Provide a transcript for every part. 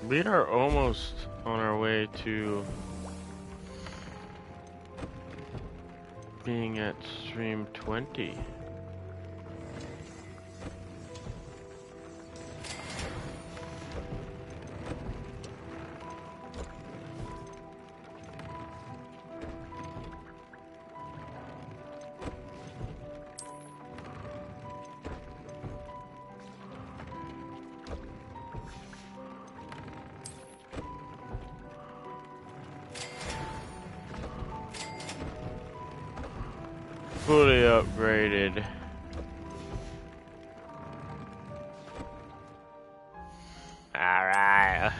We are almost on our way to being at stream 20. Fully upgraded. Alright.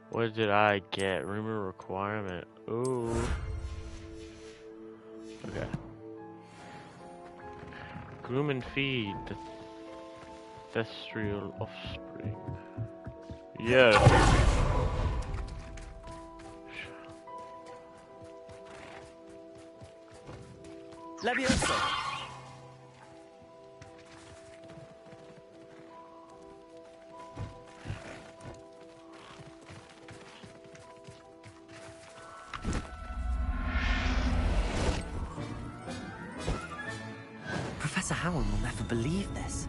What did I get? Rumor requirement. Ooh. Okay. Groom and feed the Thestrial offspring. Yes. Levioso. Professor Howell will never believe this.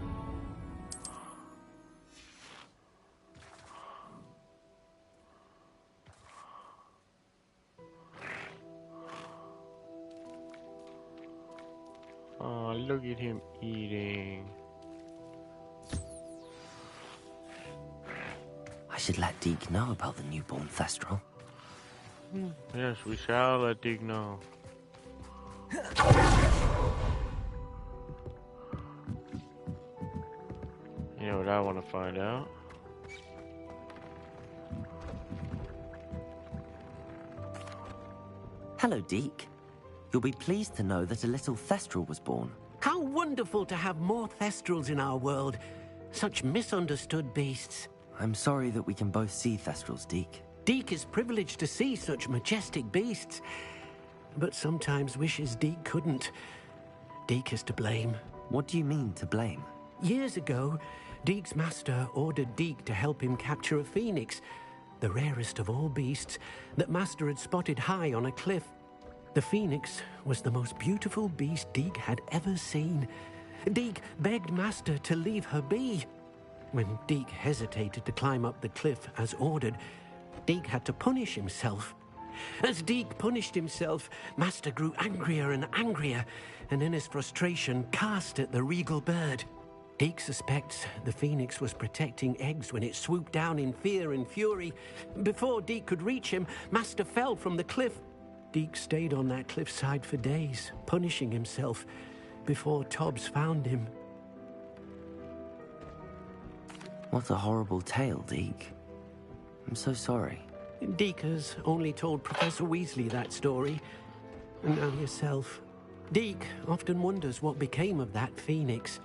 Oh, look at him eating. I should let Deke know about the newborn Thestral. Yes, we shall let Dig know. You know what I want to find out? Hello, Deke. You'll be pleased to know that a little Thestral was born. How wonderful to have more Thestrals in our world. Such misunderstood beasts. I'm sorry that we can both see Thestrals, Deke. Deke is privileged to see such majestic beasts, but sometimes wishes Deke couldn't. Deke is to blame. What do you mean, to blame? Years ago, Deke's master ordered Deke to help him capture a phoenix, the rarest of all beasts, that master had spotted high on a cliff. The phoenix was the most beautiful beast Deke had ever seen. Deke begged master to leave her be. When Deke hesitated to climb up the cliff as ordered, Deke had to punish himself. As Deke punished himself, master grew angrier and angrier, and in his frustration cast at the regal bird. Deke suspects the phoenix was protecting eggs when it swooped down in fear and fury. Before Deke could reach him, master fell from the cliff. Deke stayed on that cliffside for days, punishing himself, before Tobbs found him. What a horrible tale, Deke. I'm so sorry. Deke has only told Professor Weasley that story, and now yourself. Deke often wonders what became of that phoenix.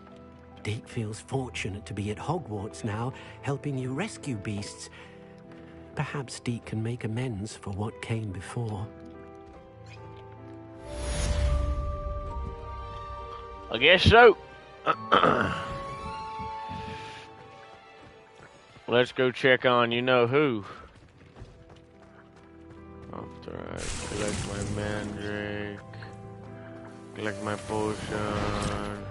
Deke feels fortunate to be at Hogwarts now, helping you rescue beasts. Perhaps Deke can make amends for what came before. I guess so. Let's go check on you-know-who. After I collect my mandrake, collect my potion.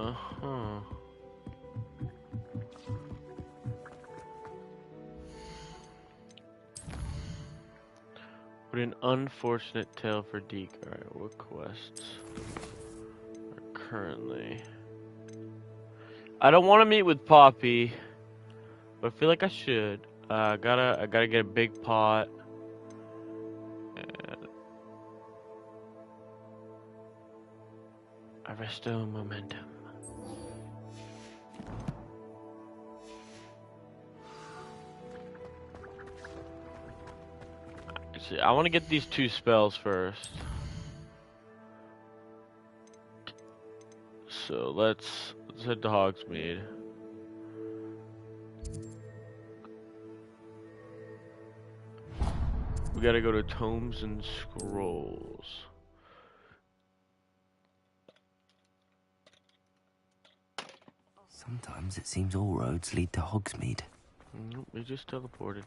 Uh-huh. What an unfortunate tale for Deke. Alright, what quests are currently... I don't want to meet with Poppy, but I feel like I should. I gotta get a big pot. And Arresto Momentum. Actually, I want to get these 2 spells first. So let's head to Hogsmeade. We gotta go to Tomes and Scrolls. Sometimes it seems all roads lead to Hogsmeade. Nope, we just teleported.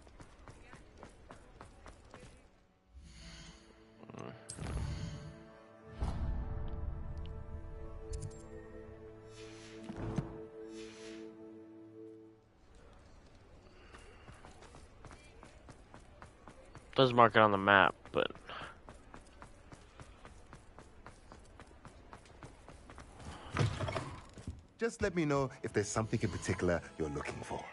Does mark it on the map, but Just let me know if there's something in particular you're looking for.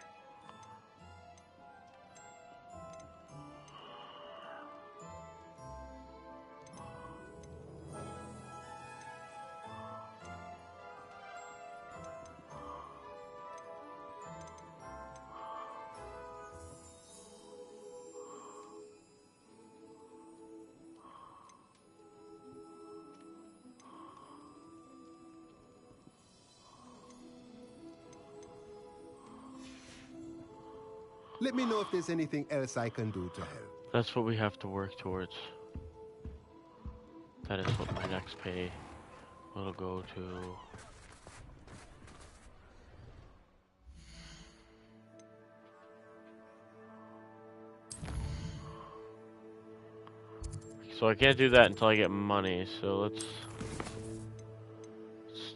Let me know if there's anything else I can do to help. that's what we have to work towards. That is what my next pay will go to. So I can't do that until I get money, so let's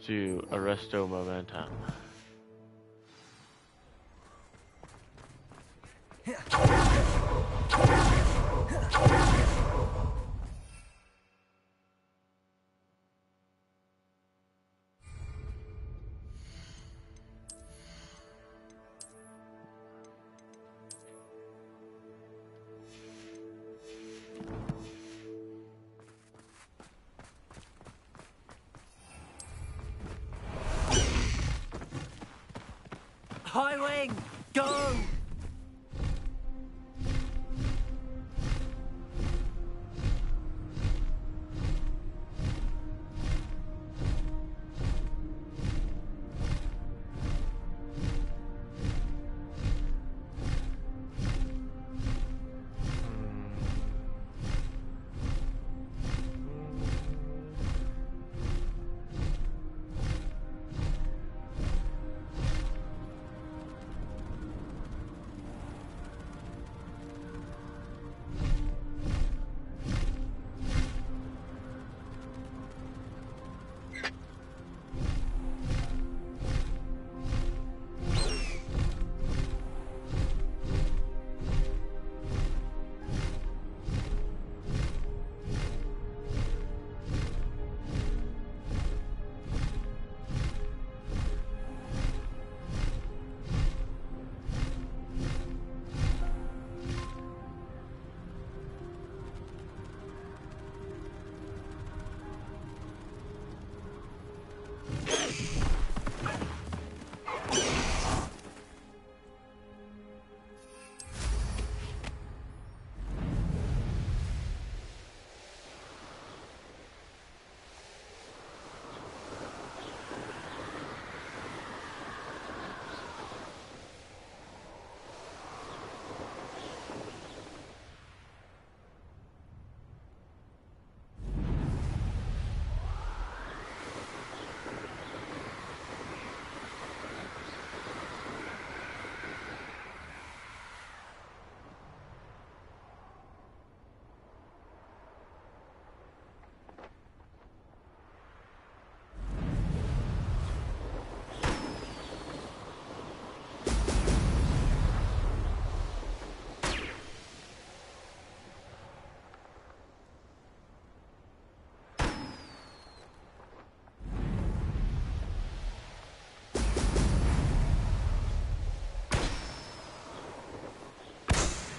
do Arresto Momentum. Highwing, go!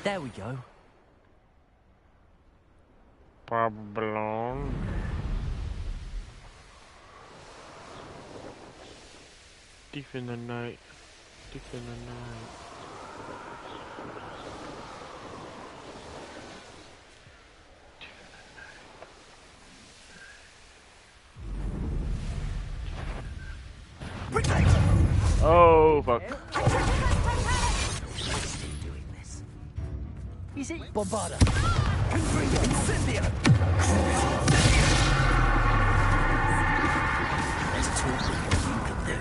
There we go. Babylon. Deep in the night. Deep in the night. Oh fuck. Doing this. Is it Bombarda? Incendio! There's two things you can do.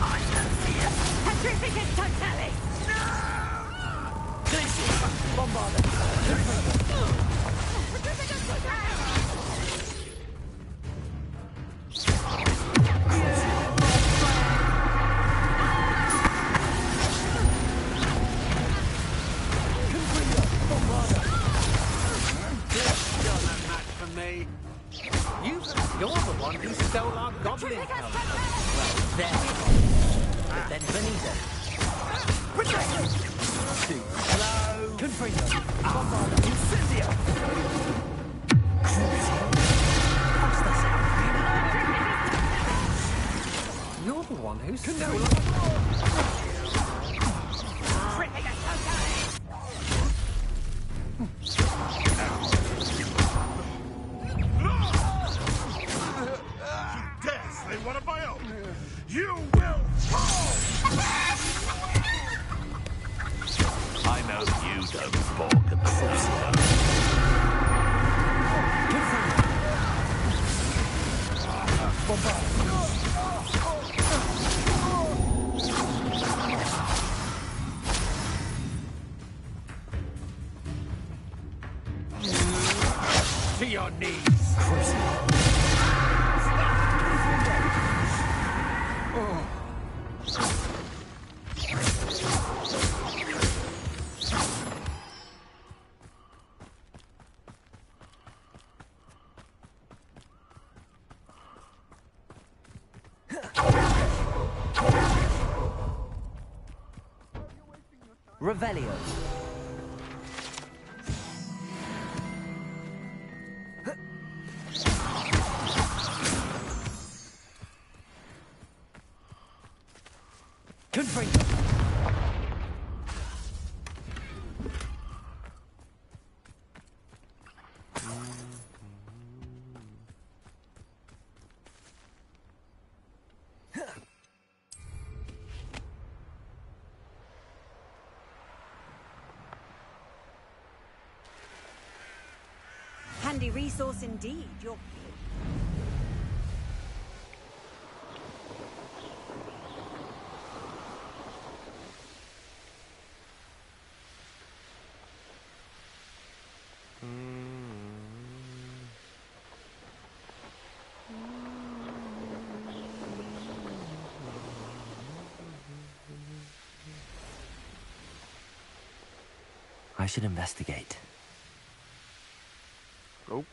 I don't fear. Petrificus Totale! Glacier! Bombarda! Petrificus Totale! You're the one who stole our goblin helmet. Well, there. But then Benita. Hello. Confringo. Bombarda. Incendio. What's the sound? You're the one who stole our... One of my own. You will fall! I know you don't balk at the sound. To your knees. Revelio. Confringo. Handy resource indeed. You're... I should investigate. Nope.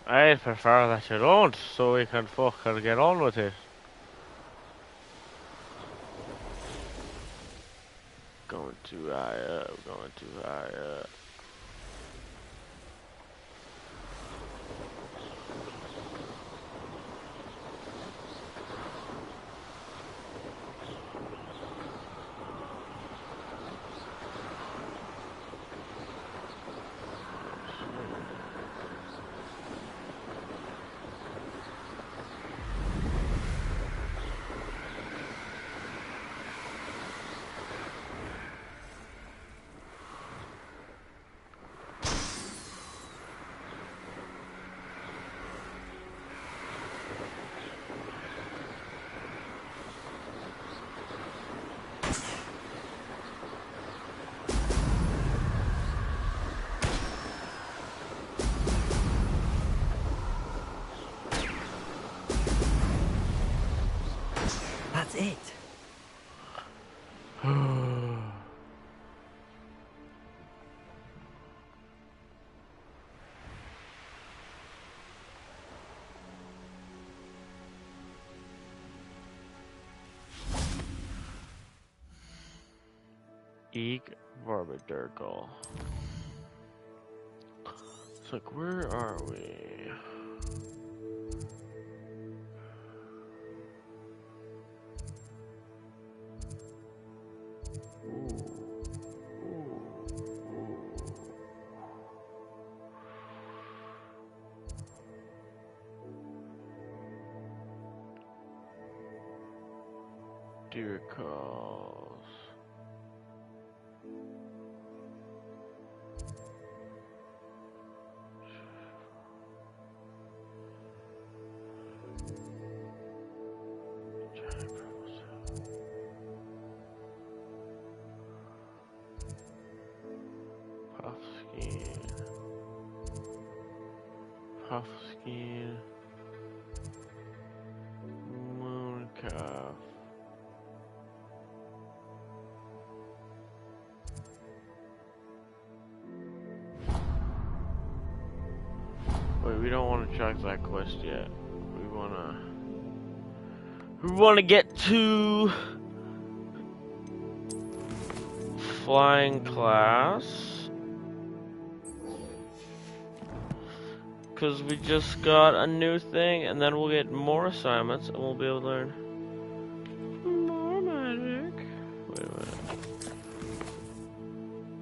I prefer that you don't, so we can fucking get on with it. Going too high up, going too high up. That's it. Eek Barbadurgle. It's like, where are we? Dear calls. Puffskein, Mooncalf. Wait, we don't want to track that quest yet. We wanna get to flying class. Because we just got a new thing, and then we'll get more assignments, and we'll be able to learn more magic. Wait a minute.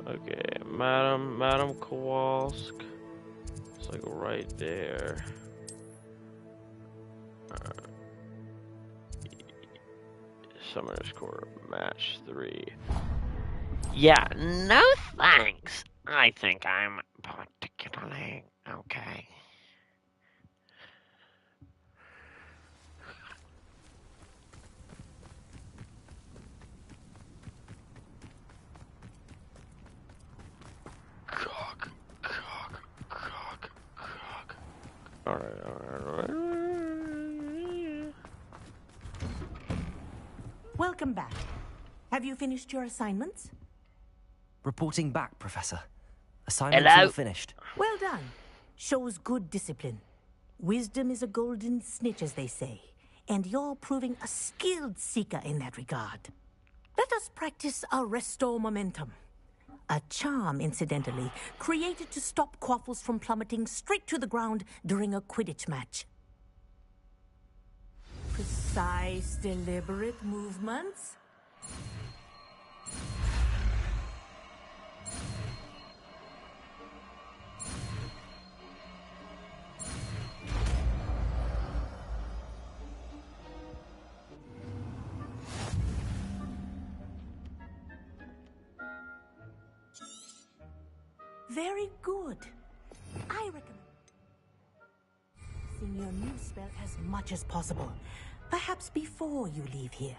Okay, Madam Kowalsk. It's like right there. Summoner's Court, match 3. Yeah, no thanks. I think I'm particularly okay. Cock. Alright. Welcome back. Have you finished your assignments? Reporting back, Professor. Assignments all finished. Well done. Shows good discipline. Wisdom is a golden snitch, as they say, and you're proving a skilled seeker in that regard. Let us practice our restore momentum. A charm, incidentally, created to stop quaffles from plummeting straight to the ground during a Quidditch match. Precise, deliberate movements. Very good. I recommend using your new spell as much as possible. Perhaps before you leave here.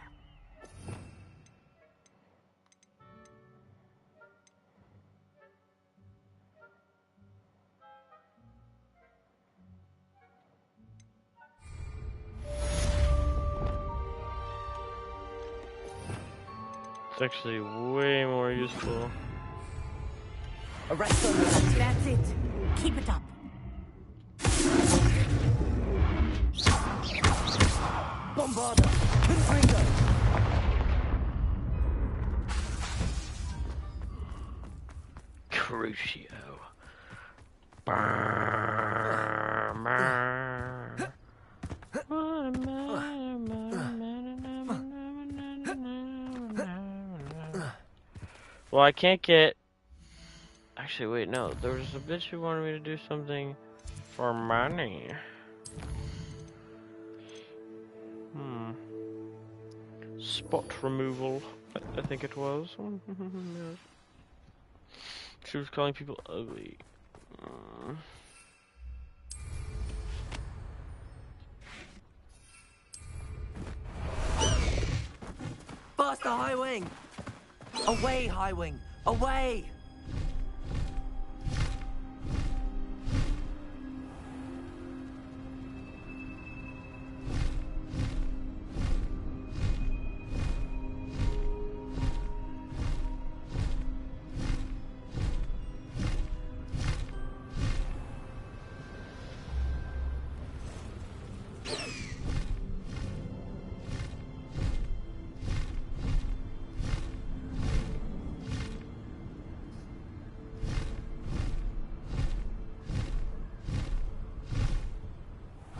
It's actually way more useful. Arrest them! That's it. Keep it up. Bombarda! Confringo! Crucio. Well, I can't get... Actually, wait, no. There was a bitch who wanted me to do something for money. Spot removal, I think it was. She was calling people ugly. Faster, High Wing! Away, High Wing! Away!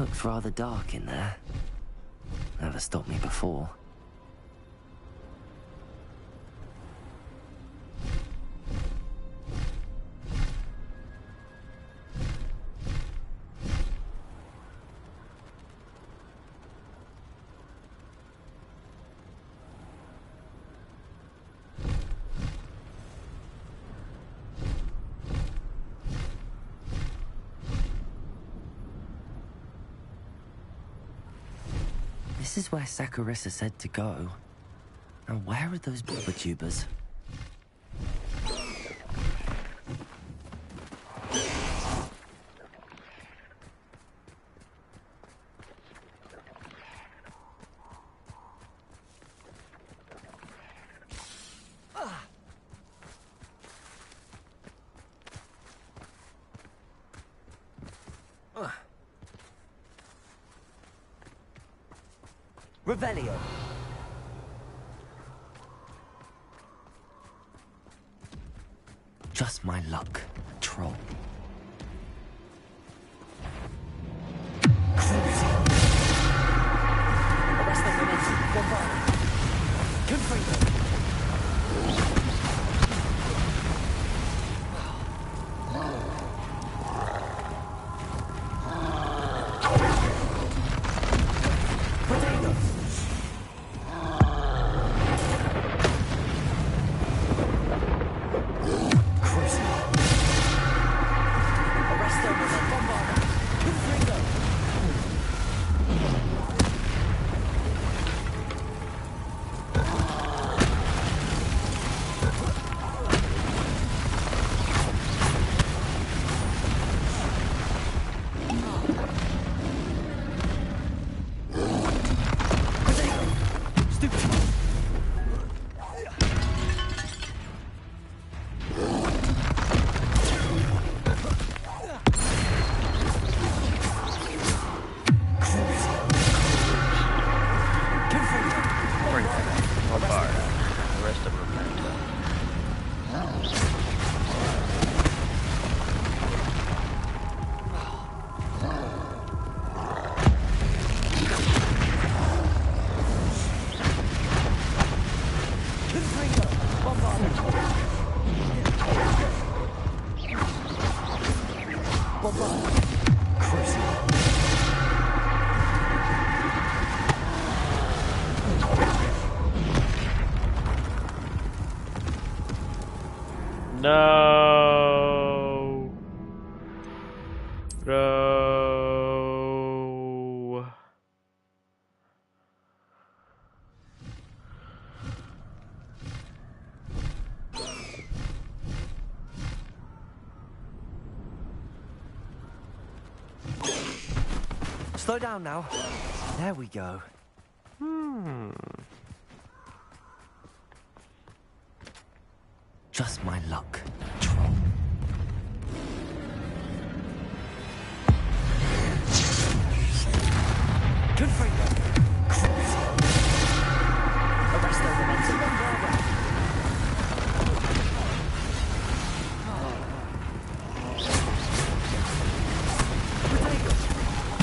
Looked rather dark in there. Never stopped me before. This is where Saccharissa said to go. And where are those blubber tubers? Revelio. Just my luck, troll. Arrest them, momentum. Bombard. Confringo. No. No. Slow down now. There we go. Just my luck, troll. Confringo. Arrest their momentum. Potato.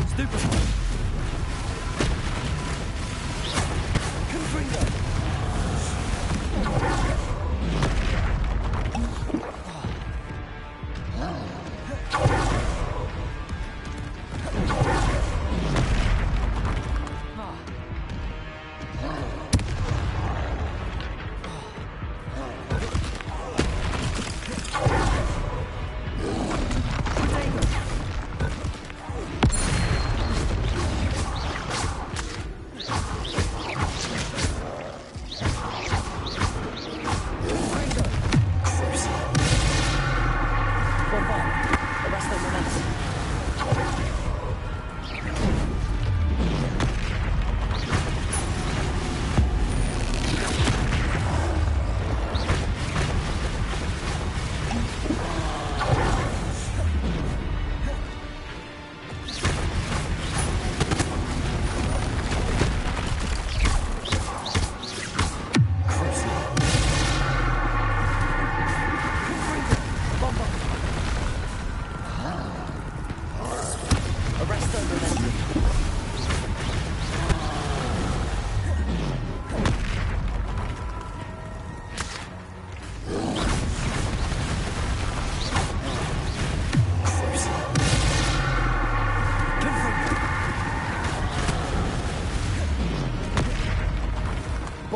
Stupid. Confringo.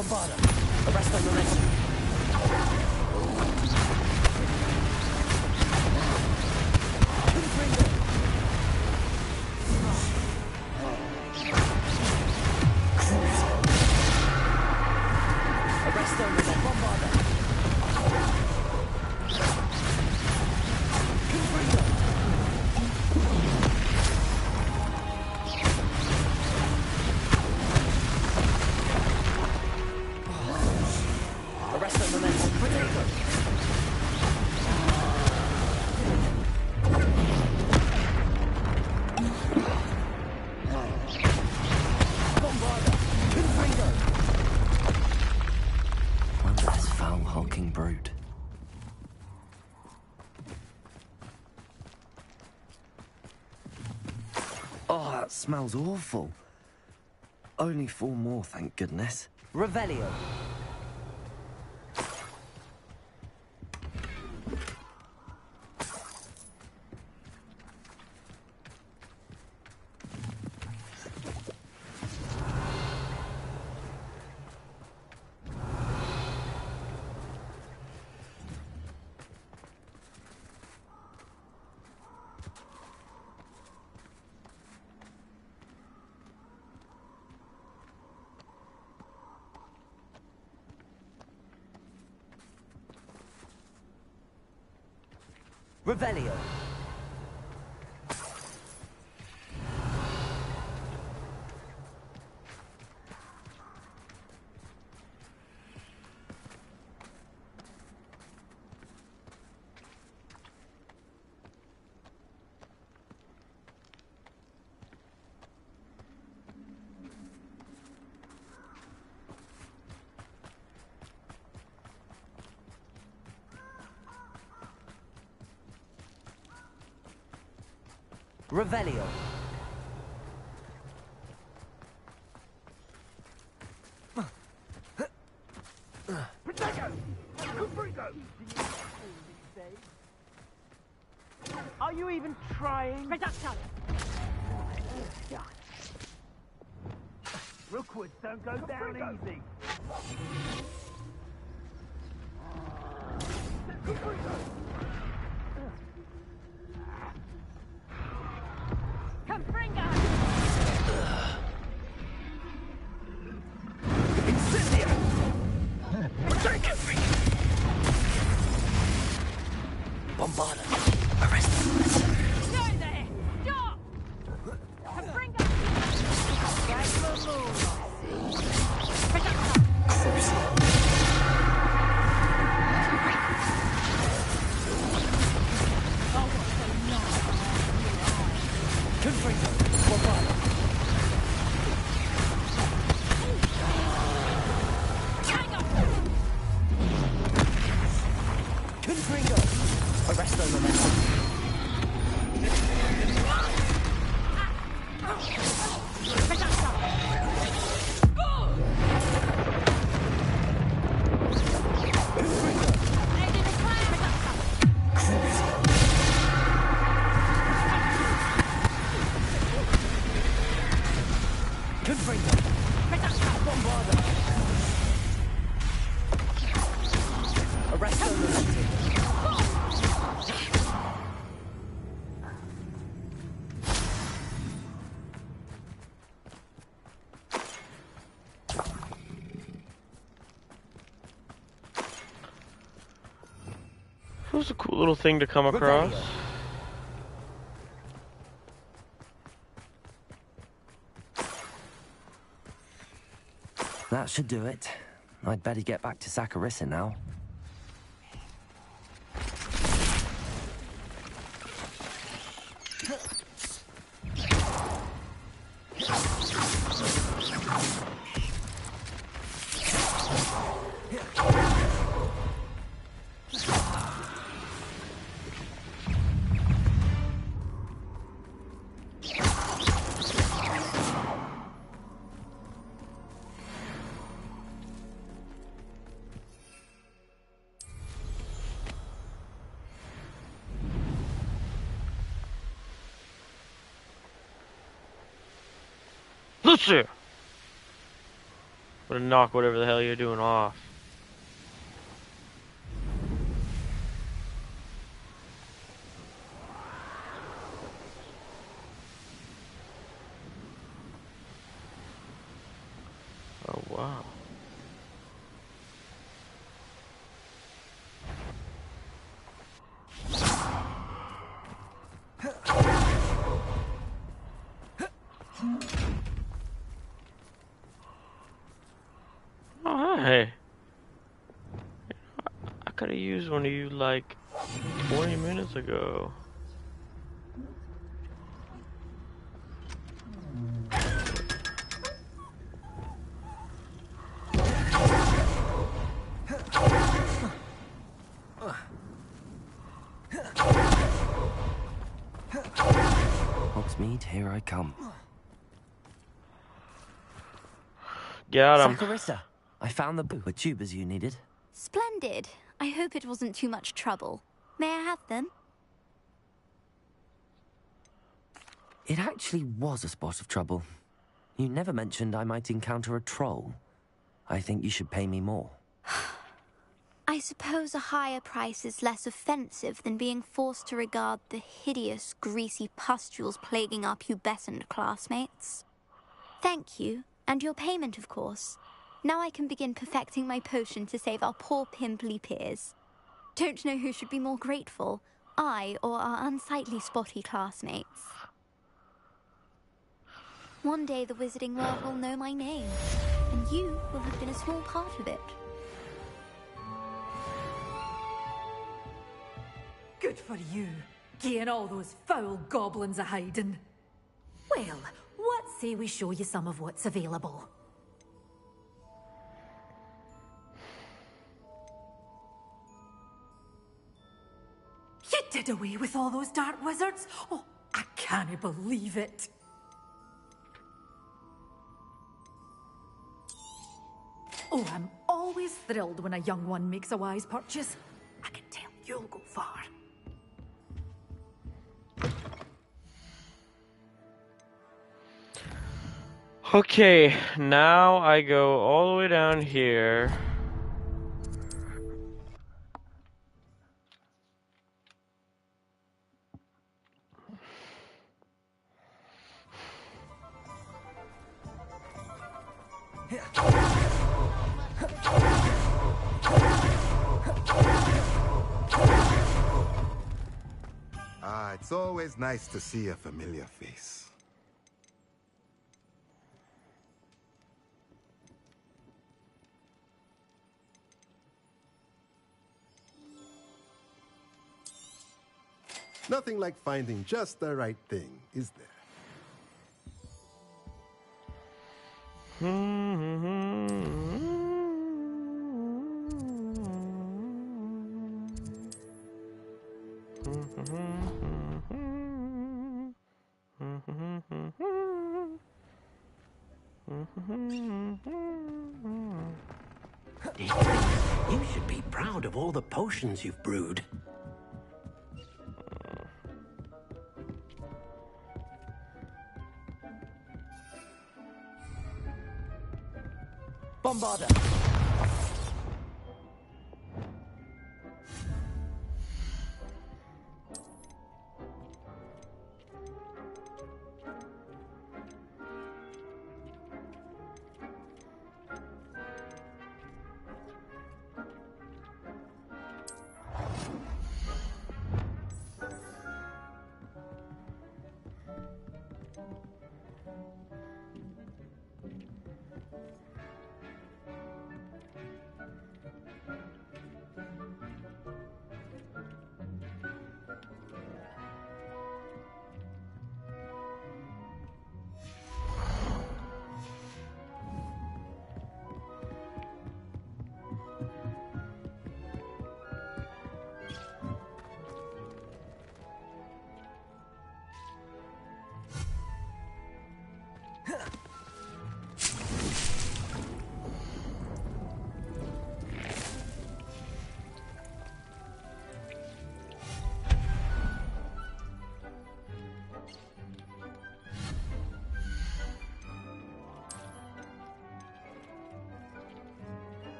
Bombarda. Arrest on momentum. Arrest on momentum. Bombarda. Arrest on momentum. Potato. Bombarda. Confringo. One less foul hulking brute. Oh, that smells awful. Only 4 more, thank goodness. Revelio. Revelio. Revelio. Are you even trying? Reduction! Rookwoods don't go down easy. Bombarda. Arrest them. Stay there! Stop! Confringo! Confringo. Bombarda. Confringo. Arrest on momentum. Confringo. Bombarda. Arrest on momentum. That was a cool little thing to come across. That should do it. I'd better get back to Saccharissa now. Lucy! I'm gonna knock whatever the hell you're doing off. Oh, wow. Oh, hey. I could have used one of you like 20 minutes ago. Hogsmeade, here I come. Get him. Saccharissa, I found the tubers you needed. Splendid. I hope it wasn't too much trouble. May I have them? It actually was a spot of trouble. You never mentioned I might encounter a troll. I think you should pay me more. I suppose a higher price is less offensive than being forced to regard the hideous, greasy pustules plaguing our pubescent classmates. Thank you, and your payment, of course. Now I can begin perfecting my potion to save our poor pimply peers. Don't know who should be more grateful, I or our unsightly spotty classmates. One day the wizarding world will know my name, and you will have been a small part of it. Good for you, getting all those foul goblins a hiding. Well, what say we show you some of what's available? You did away with all those dark wizards? Oh, I can't believe it. Oh, I'm always thrilled when a young one makes a wise purchase. I can tell you'll go far. Okay, now I go all the way down here. Ah, it's always nice to see a familiar face. Nothing like finding just the right thing, is there? You should be proud of all the potions you've brewed. Bombarder!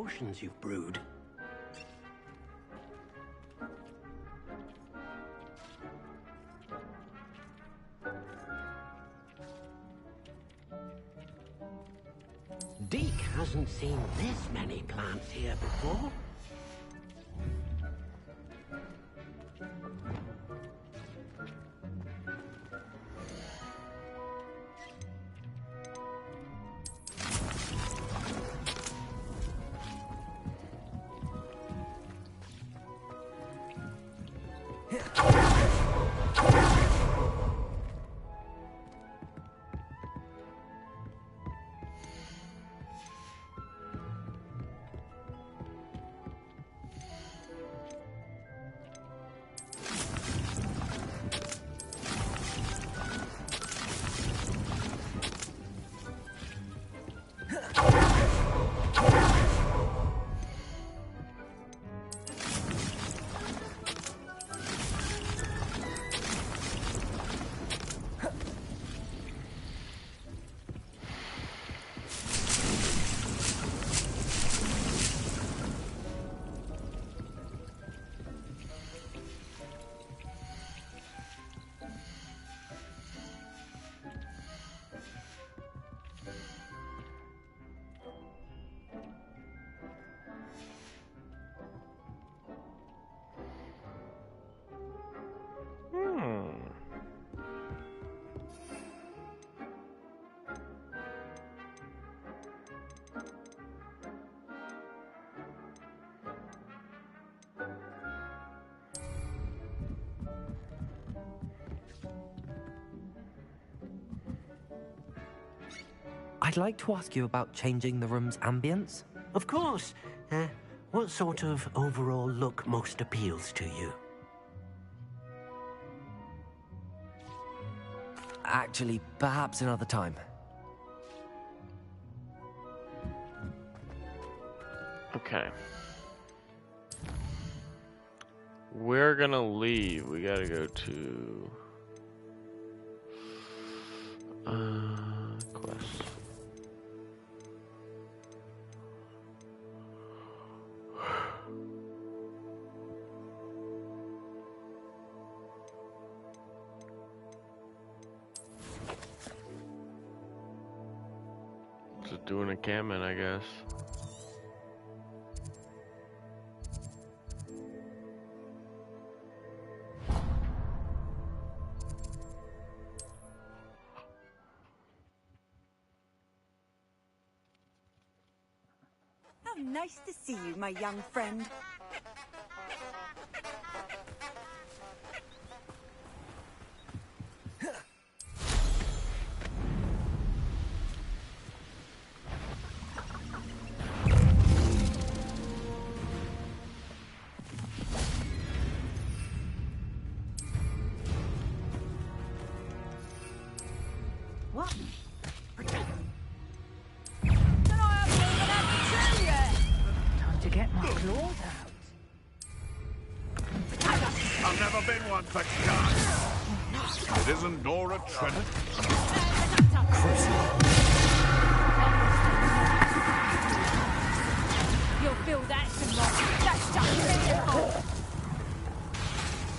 potions you've brewed. Deke hasn't seen this many plants here before. I'd like to ask you about changing the room's ambience. Of course. What sort of overall look most appeals to you? Actually, perhaps another time. Okay. We're gonna leave. We gotta go to quest. Just doing a cammon, I guess. How nice to see you, my young friend. What? Time to get my claws out. I've never been one for guns. It isn't Nora Trennant. You'll feel that tomorrow. That's just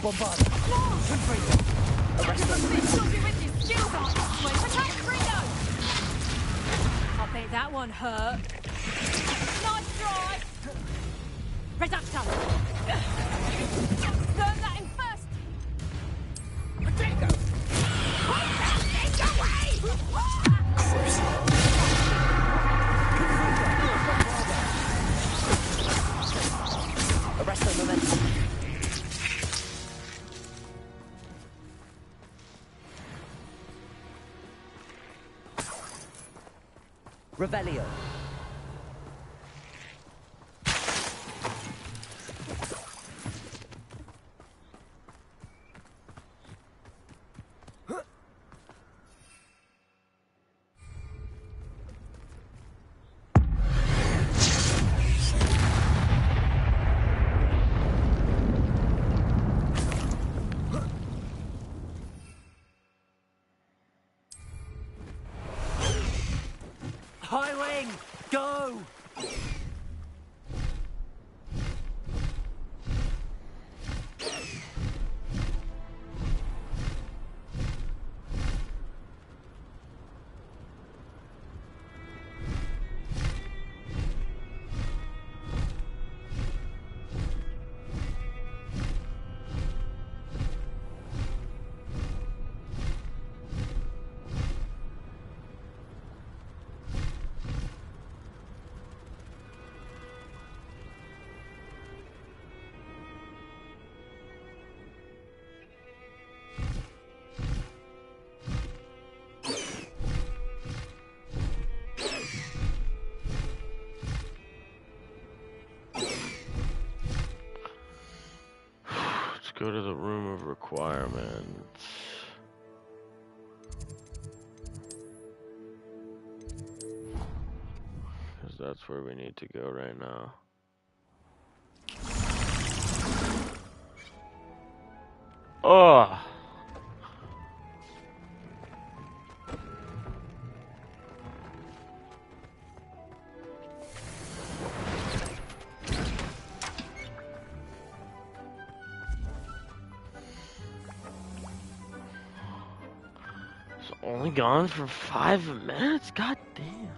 Bombard. I bet that one hurt. Nice try. Reducto. Burn that in first. Potato. Put that thing away. Arrest the momentum. Revelio. High wing! go to the room of requirements. Because that's where we need to go right now. Oh! It's only gone for 5 minutes? God damn.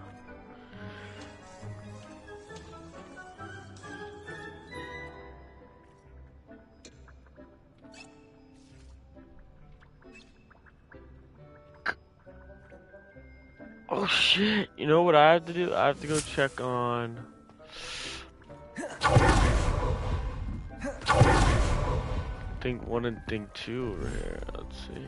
Oh shit, you know what I have to do? I have to go check on... Thing 1 and Thing 2 over here. Let's see.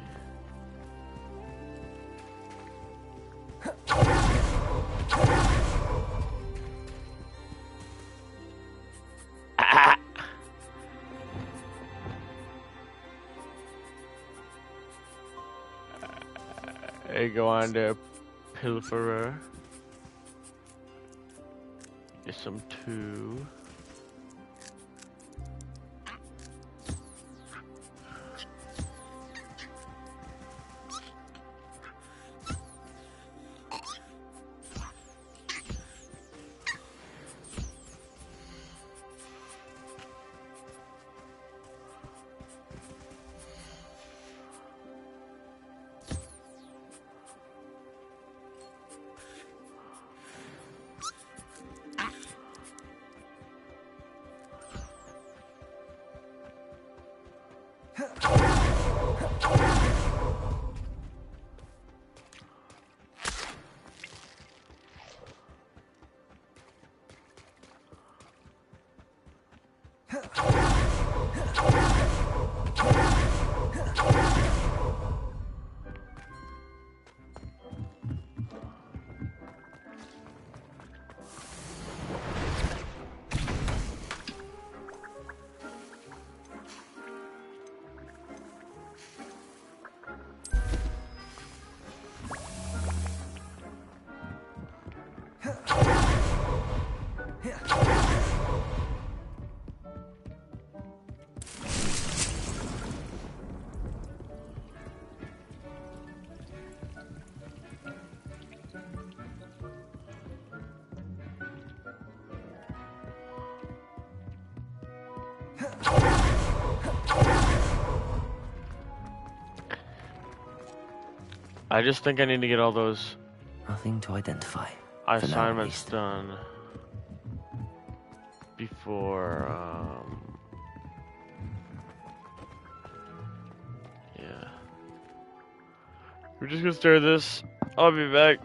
Ah! There you go on there, Pilferer. Get some 2. I just think I need to get all those Nothing to identify. assignments done before, yeah. We're just gonna stare at this. I'll be back.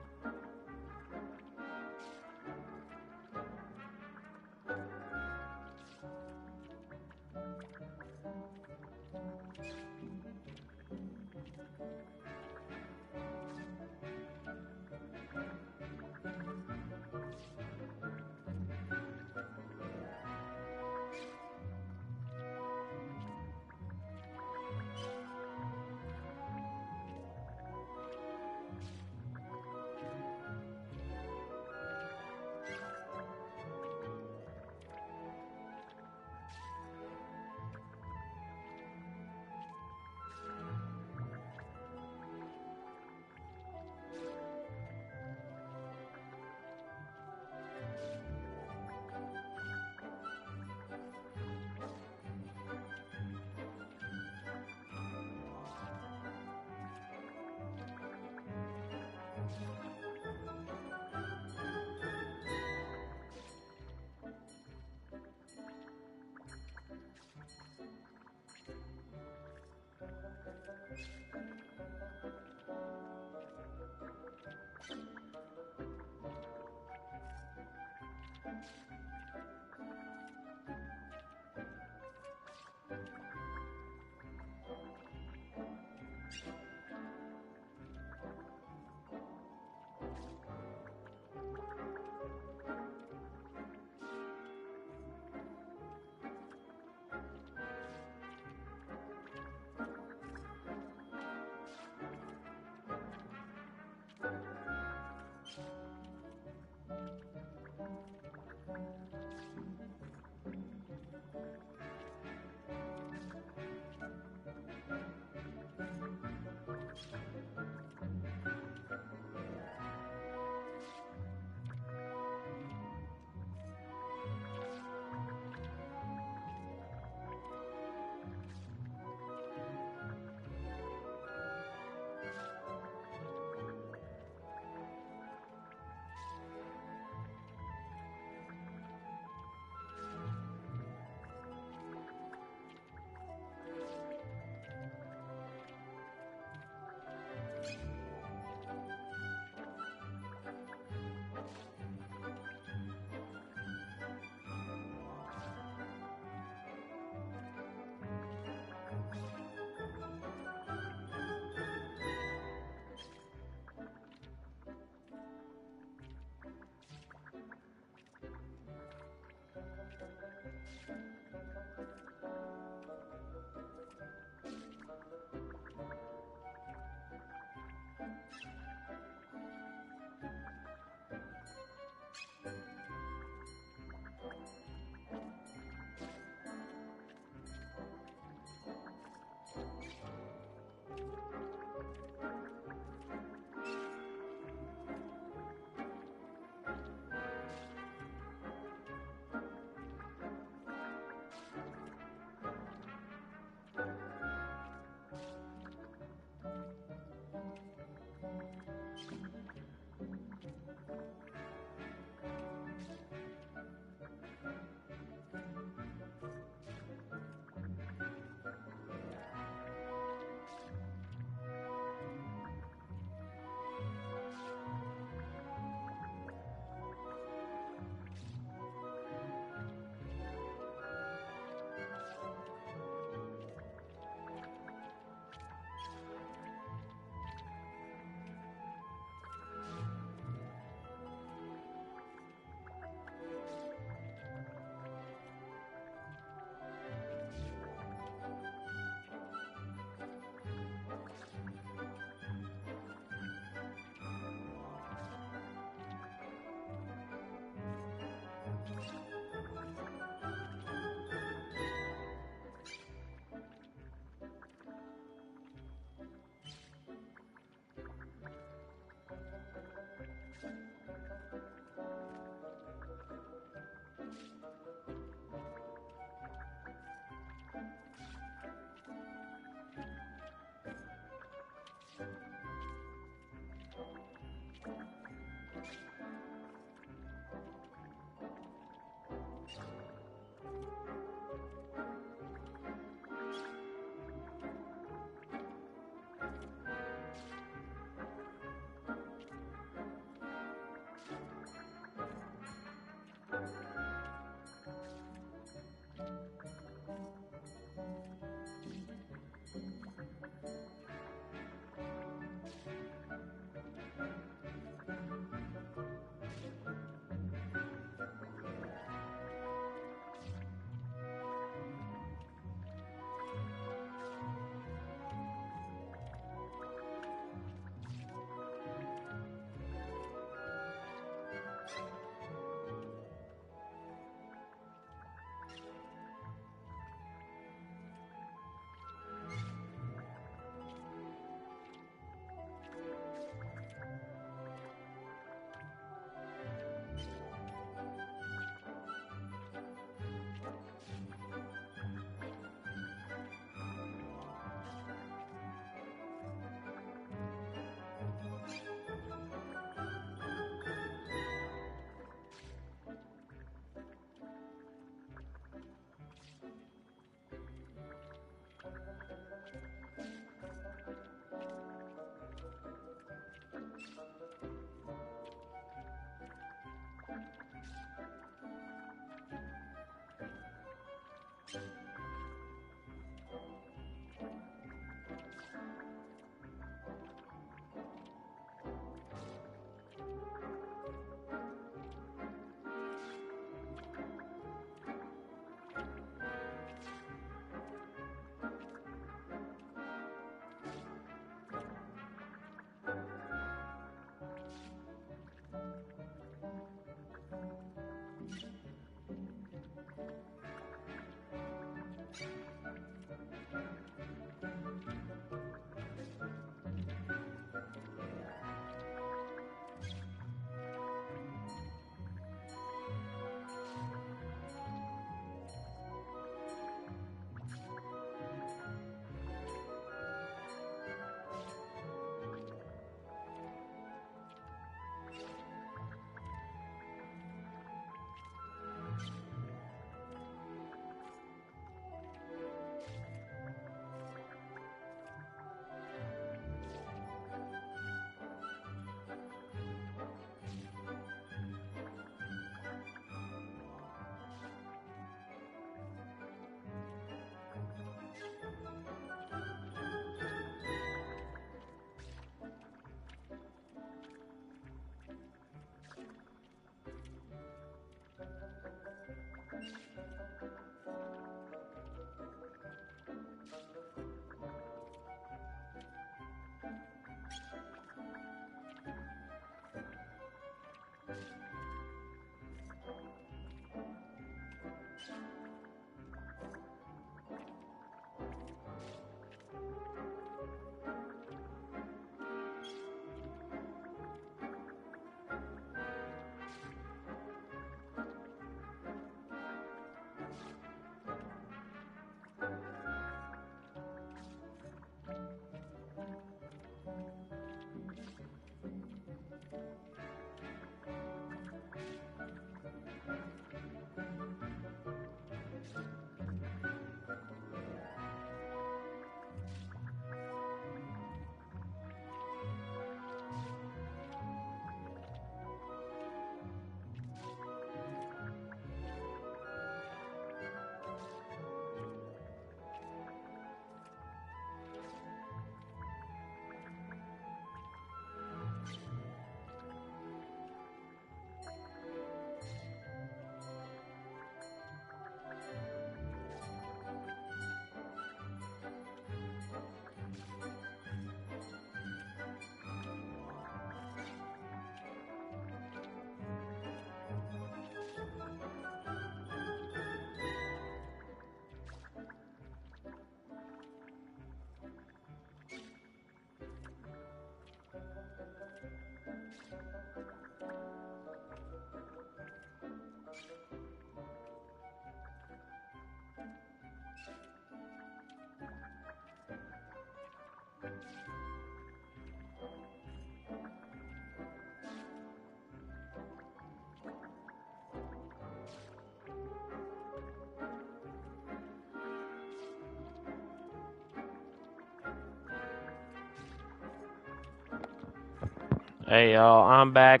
Hey y'all, I'm back.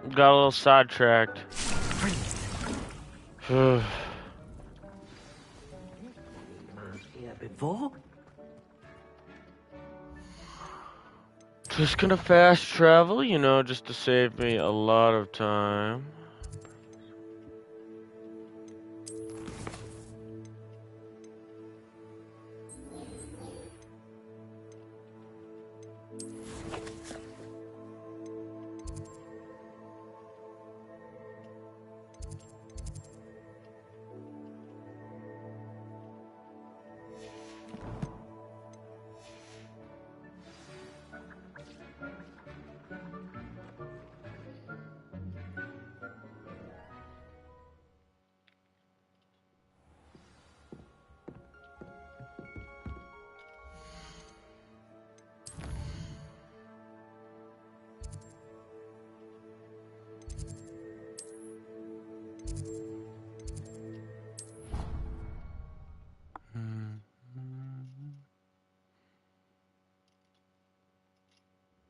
Got a little sidetracked. Here before? Just gonna fast travel, you know, just to save me a lot of time.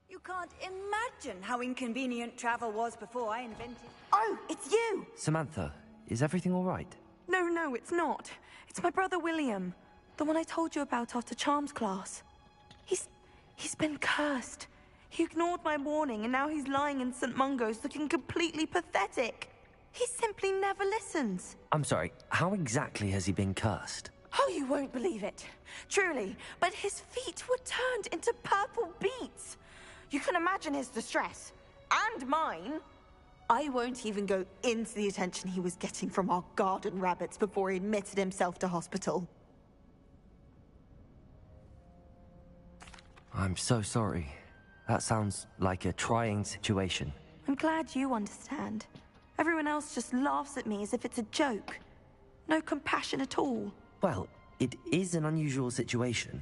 You can't imagine how inconvenient travel was before I invented... Oh, it's you! Samantha, is everything all right? No, it's not. It's my brother William. The one I told you about after Charms class. He's been cursed. He ignored my warning and now he's lying in St. Mungo's looking completely pathetic. He simply never listens. I'm sorry, how exactly has he been cursed? Oh, you won't believe it. Truly, but his feet were turned into purple beets. You can imagine his distress. And mine. I won't even go into the attention he was getting from our garden rabbits before he admitted himself to hospital. I'm so sorry. That sounds like a trying situation. I'm glad you understand. Everyone else just laughs at me as if it's a joke. No compassion at all. Well, it is an unusual situation.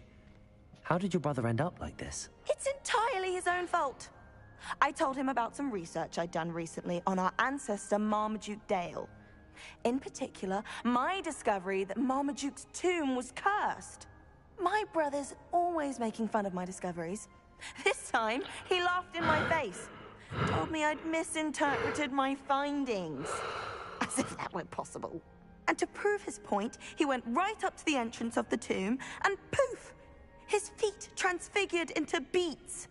How did your brother end up like this? It's entirely his own fault. I told him about some research I'd done recently on our ancestor Marmaduke Dale. In particular, my discovery that Marmaduke's tomb was cursed. My brother's always making fun of my discoveries. This time, he laughed in my face. Told me I'd misinterpreted my findings. As if that were possible. And to prove his point, he went right up to the entrance of the tomb and poof! His feet transfigured into beets.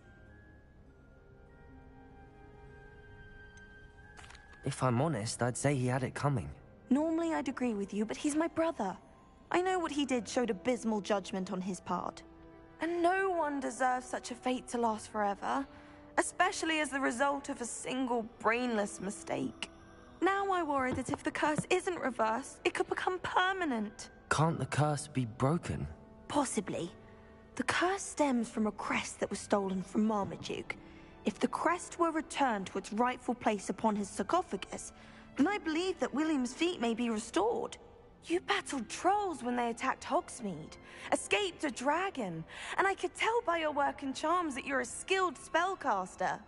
If I'm honest, I'd say he had it coming. Normally I'd agree with you, but he's my brother. I know what he did showed abysmal judgment on his part. And no one deserves such a fate to last forever, especially as the result of a single brainless mistake. Now I worry that if the curse isn't reversed, it could become permanent. Can't the curse be broken? Possibly. The curse stems from a crest that was stolen from Marmaduke. If the crest were returned to its rightful place upon his sarcophagus, then I believe that William's feet may be restored. You battled trolls when they attacked Hogsmeade, escaped a dragon, and I could tell by your work and charms that you're a skilled spellcaster.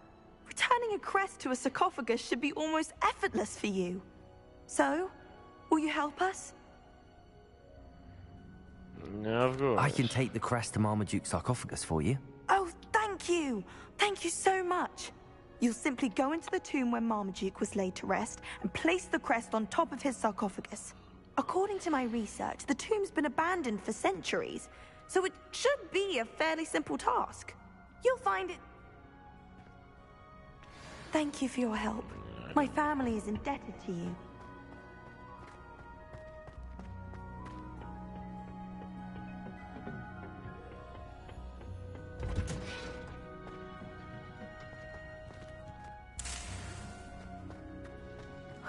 Returning a crest to a sarcophagus should be almost effortless for you. So, will you help us? No, of course. I can take the crest to Marmaduke's sarcophagus for you. Oh, thank you! Thank you so much! You'll simply go into the tomb where Marmaduke was laid to rest and place the crest on top of his sarcophagus. According to my research, the tomb's been abandoned for centuries, so it should be a fairly simple task. You'll find it... Thank you for your help. My family is indebted to you.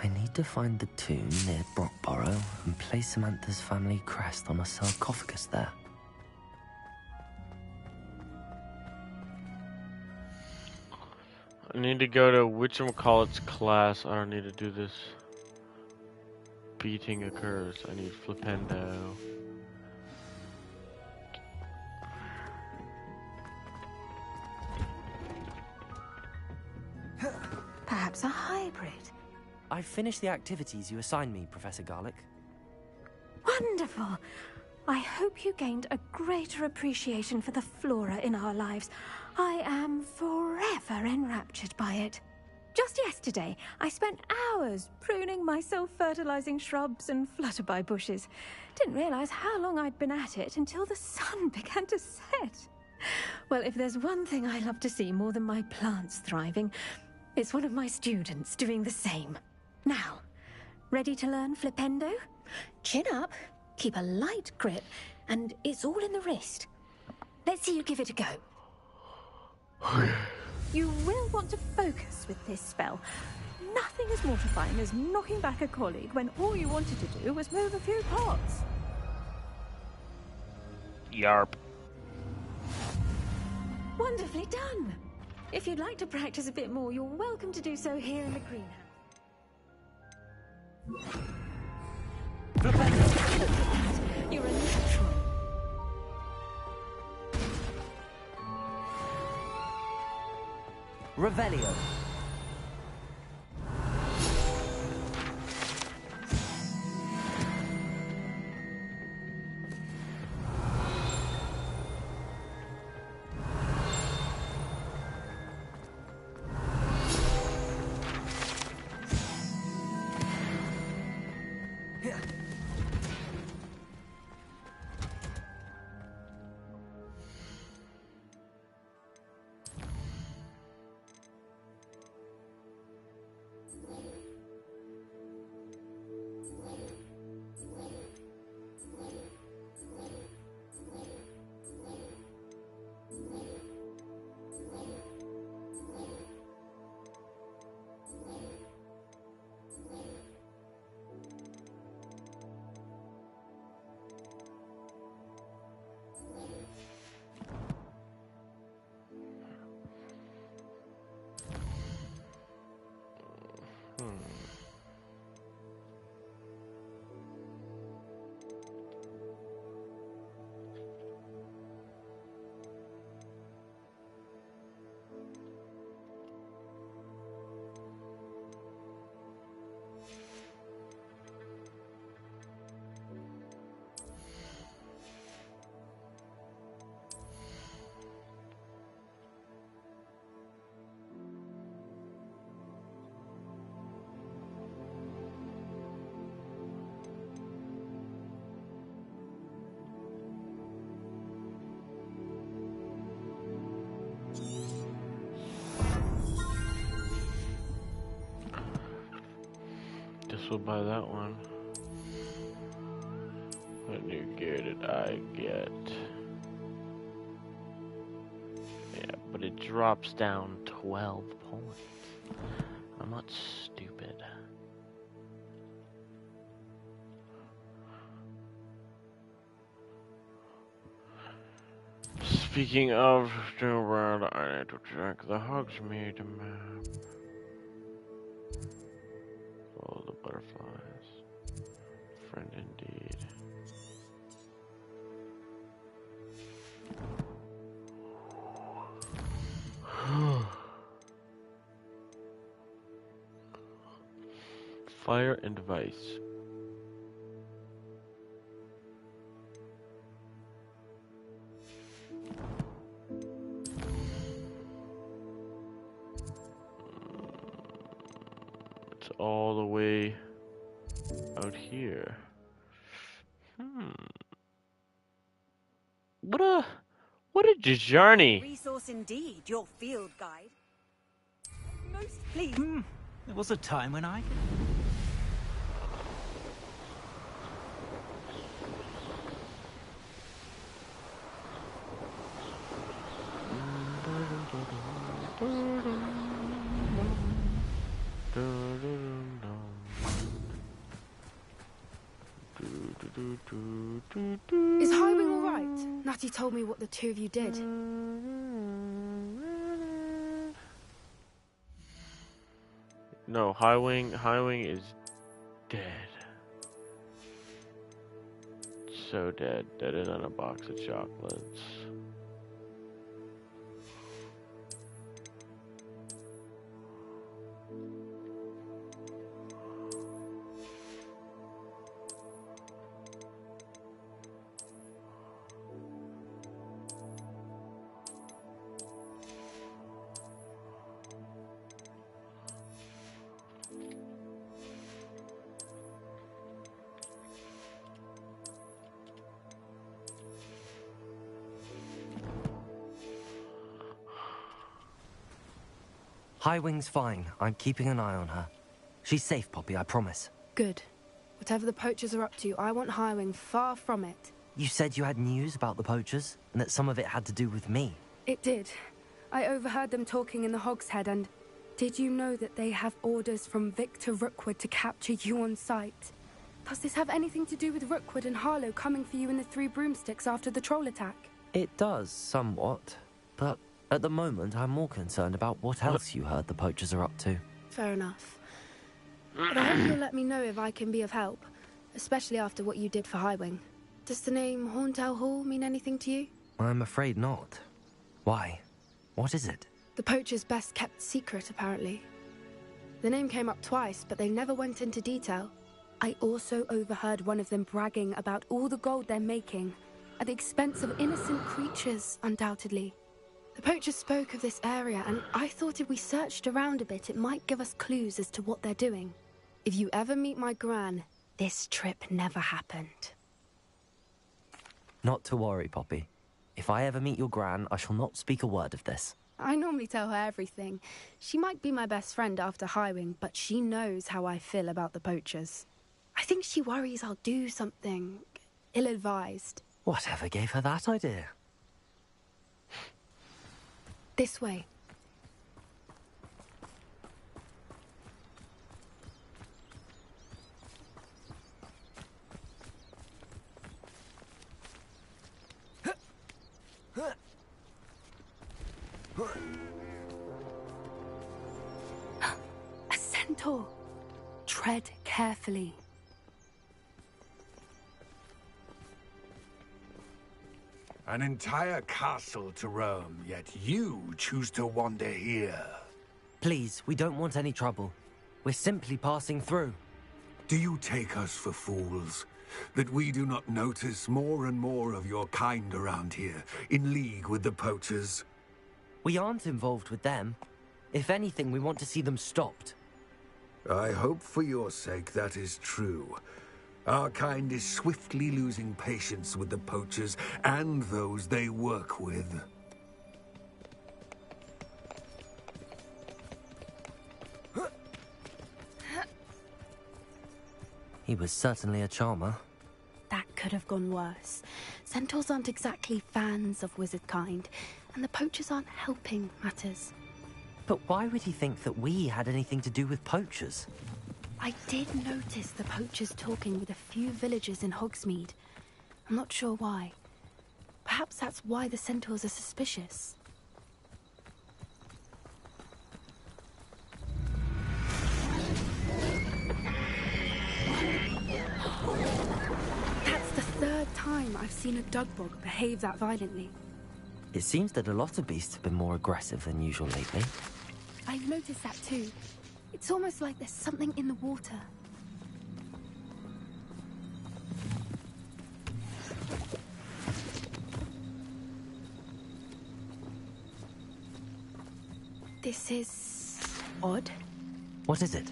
I need to find the tomb near Brockborough and place Samantha's family crest on a sarcophagus there. I need to go to whatchamacallit's class. I don't need to do this. Beating a curse. I need Flipendo. Perhaps a hybrid. I've finished the activities you assigned me, Professor Garlick. Wonderful. I hope you gained a greater appreciation for the flora in our lives. I am forever enraptured by it. Just yesterday, I spent hours pruning my self-fertilizing shrubs and flutterby bushes. Didn't realize how long I'd been at it until the sun began to set. Well, if there's one thing I love to see more than my plants thriving, it's one of my students doing the same. Now, ready to learn Flipendo? Chin up, keep a light grip, and it's all in the wrist. Let's see you give it a go. You will want to focus with this spell. Nothing as mortifying as knocking back a colleague when all you wanted to do was move a few parts. Yarp. Wonderfully done. If you'd like to practice a bit more, you're welcome to do so here in the greenhouse. Look at that. You're a natural. Revelio. We'll buy that one. What new gear did I get? Yeah, but it drops down 12 points. I'm not stupid. Speaking of doing around, I need to check the Hogsmeade map. Follow the butterflies. Friend indeed. Fire and Vice. It's all the way out here. What a journey. Resource indeed, your field guide. Most pleased. There was a time when I... Is Highwing all right? Natty told me what the two of you did. No, Highwing is dead. So dead. Deader than a box of chocolates. Highwing's fine. I'm keeping an eye on her. She's safe, Poppy, I promise. Good. Whatever the poachers are up to, I want Highwing far from it. You said you had news about the poachers, and that some of it had to do with me. It did. I overheard them talking in the Hogshead, and did you know that they have orders from Victor Rookwood to capture you on sight? Does this have anything to do with Rookwood and Harlow coming for you in the Three Broomsticks after the troll attack? It does, somewhat. But at the moment, I'm more concerned about what else you heard the poachers are up to. Fair enough. But I hope you'll let me know if I can be of help, especially after what you did for Highwing. Does the name Horntail Hall mean anything to you? I'm afraid not. Why? What is it? The poacher's best kept secret, apparently. The name came up twice, but they never went into detail. I also overheard one of them bragging about all the gold they're making, at the expense of innocent creatures, undoubtedly. The poachers spoke of this area, and I thought if we searched around a bit, it might give us clues as to what they're doing. If you ever meet my gran, this trip never happened. Not to worry, Poppy. If I ever meet your gran, I shall not speak a word of this. I normally tell her everything. She might be my best friend after Highwing, but she knows how I feel about the poachers. I think she worries I'll do something ill-advised. Whatever gave her that idea? This way. A centaur. Tread carefully. An entire castle to roam, yet you choose to wander here. Please, we don't want any trouble. We're simply passing through. Do you take us for fools? That we do not notice more and more of your kind around here, in league with the poachers? We aren't involved with them. If anything, we want to see them stopped. I hope for your sake that is true. Our kind is swiftly losing patience with the poachers and those they work with. He was certainly a charmer. That could have gone worse. Centaurs aren't exactly fans of wizard kind, and the poachers aren't helping matters. But why would he think that we had anything to do with poachers? I did notice the poachers talking with a few villagers in Hogsmeade. I'm not sure why. Perhaps that's why the centaurs are suspicious. That's the third time I've seen a dugbog behave that violently. It seems that a lot of beasts have been more aggressive than usual lately. I've noticed that too. It's almost like there's something in the water. This is odd. What is it?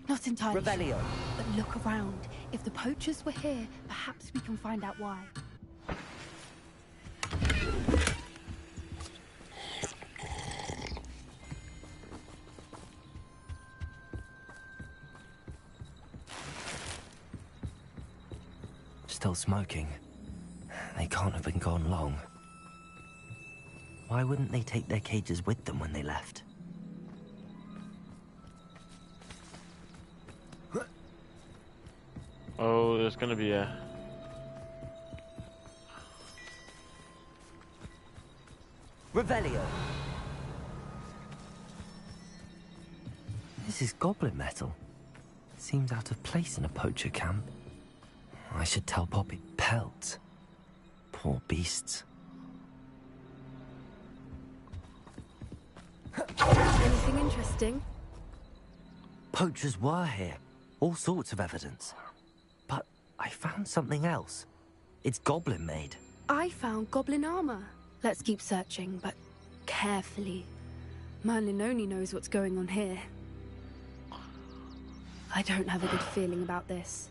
Not entirely Revelio. sure, but look around. If the poachers were here, perhaps we can find out why. Still smoking. They can't have been gone long. Why wouldn't they take their cages with them when they left? Oh, there's gonna be a... Revelio! This is goblin metal. Seems out of place in a poacher camp. I should tell Poppy. Pelts. Poor beasts. Anything interesting? Poachers were here. All sorts of evidence. But I found something else. It's goblin made. I found goblin armor. Let's keep searching, but carefully. Merlin only knows what's going on here. I don't have a good feeling about this.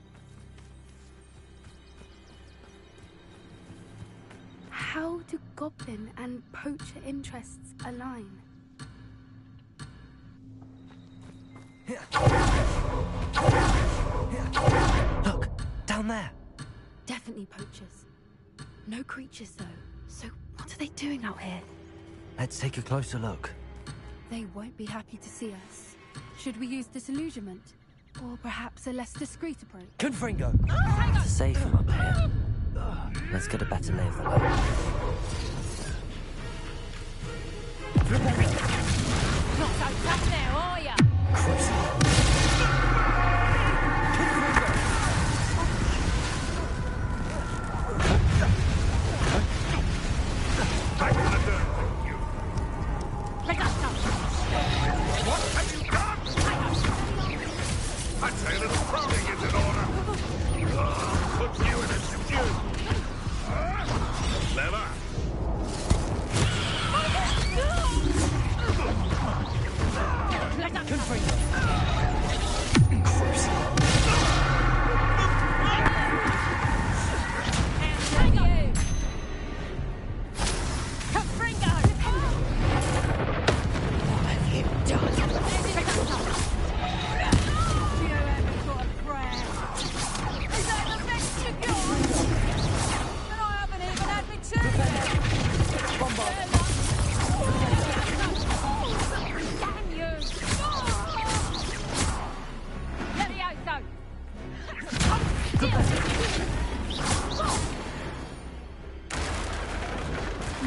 How do goblin and poacher interests align? Look, down there. Definitely poachers. No creatures, though. So what are they doing out here? Let's take a closer look. They won't be happy to see us. Should we use disillusionment? Or perhaps a less discreet approach? Confringo! It's safe from up here. Let's get a better lay of the land. Not so tough now, are ya? Back to the dirt, you. Let us go. What have you done? I'd say a little crowding is in order. Puts you in a stew. Clever. Let us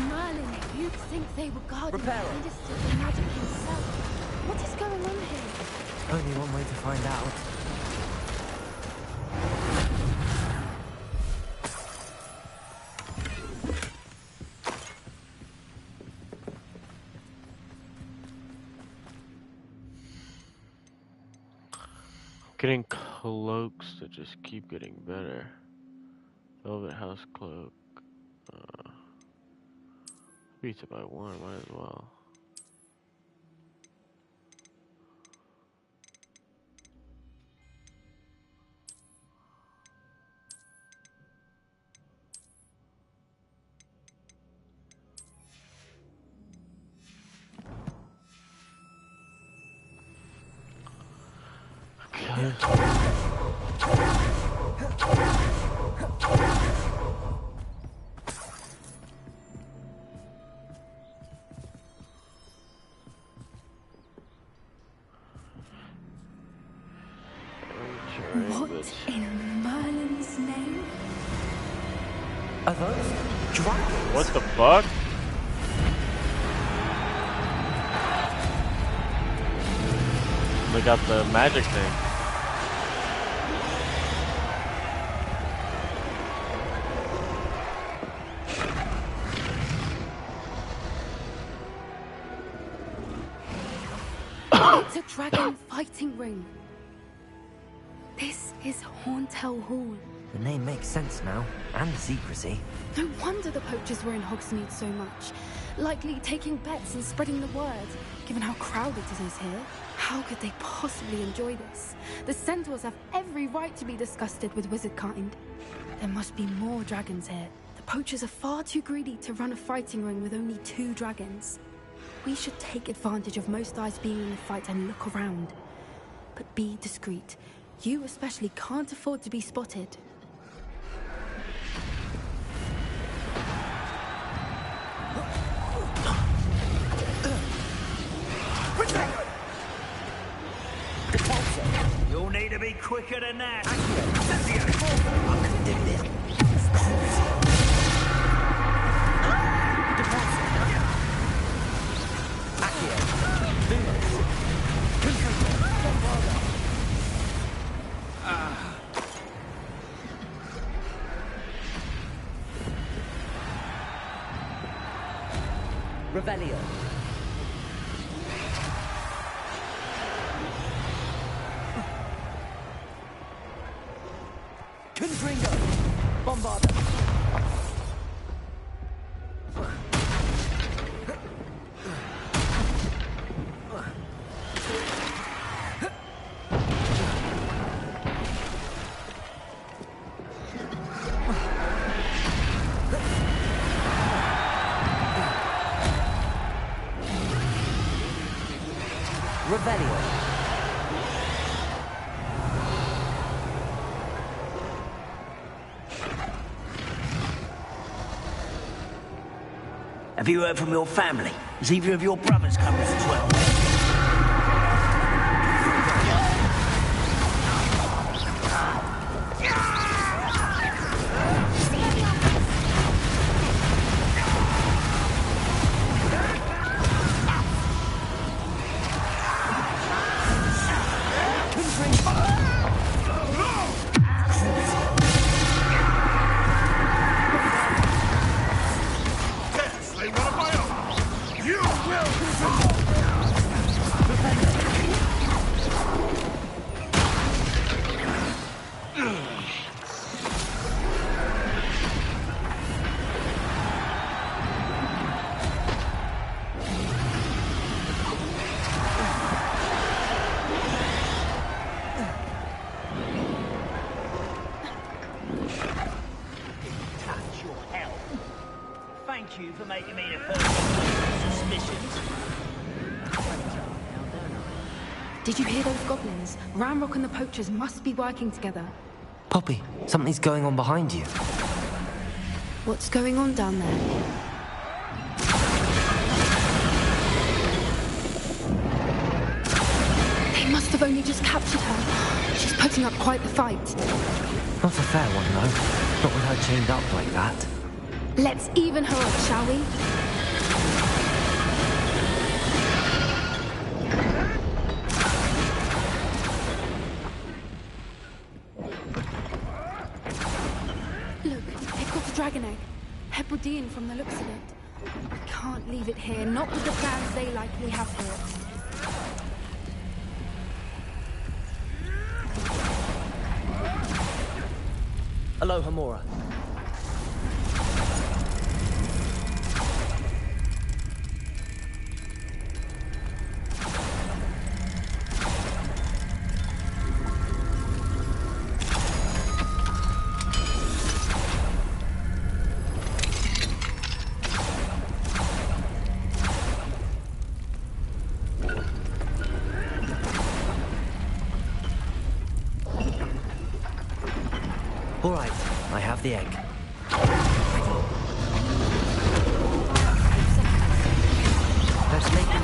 Merlin, you'd think they were guarding the pedestal of magic himself. What is going on here? Only one way to find out. Getting cloaks that just keep getting better. Velvet house cloak. Beats it by one, might as well. What in Merlin's name? Are those dragons? What the fuck? They got the magic thing. It's a dragon fighting ring. This is Horntail Hall. The name makes sense now, and the secrecy. No wonder the poachers were in Hogsmeade so much. Likely taking bets and spreading the word, given how crowded it is here. How could they possibly enjoy this? The centaurs have every right to be disgusted with wizard kind. There must be more dragons here. The poachers are far too greedy to run a fighting ring with only 2 dragons. We should take advantage of most eyes being in the fight and look around. But be discreet. You especially can't afford to be spotted. You'll need to be quicker than that. Revelio. Confringo. Bombarda. Revelio. Have you heard from your family? Has either of your brothers come round as well? Thank you for making me the first of suspicions. Did you hear those goblins? Ramrock and the poachers must be working together. Poppy, something's going on behind you. What's going on down there? They must have only just captured her. She's putting up quite the fight. Not a fair one, though. Not with her chained up like that. Let's even her up, shall we? Look, they've got a dragon egg. Hebridean from the looks of it. I can't leave it here, not with the plans they likely have for it. Hello, Hamora. All right, I have the egg. Let's make it.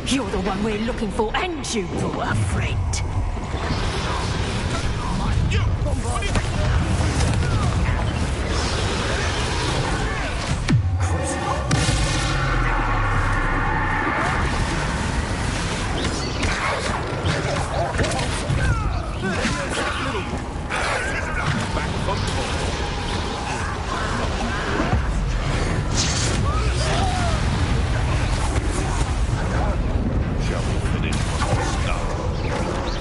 You're the one we're looking for, and you brought a friend. Shall we finish what we started?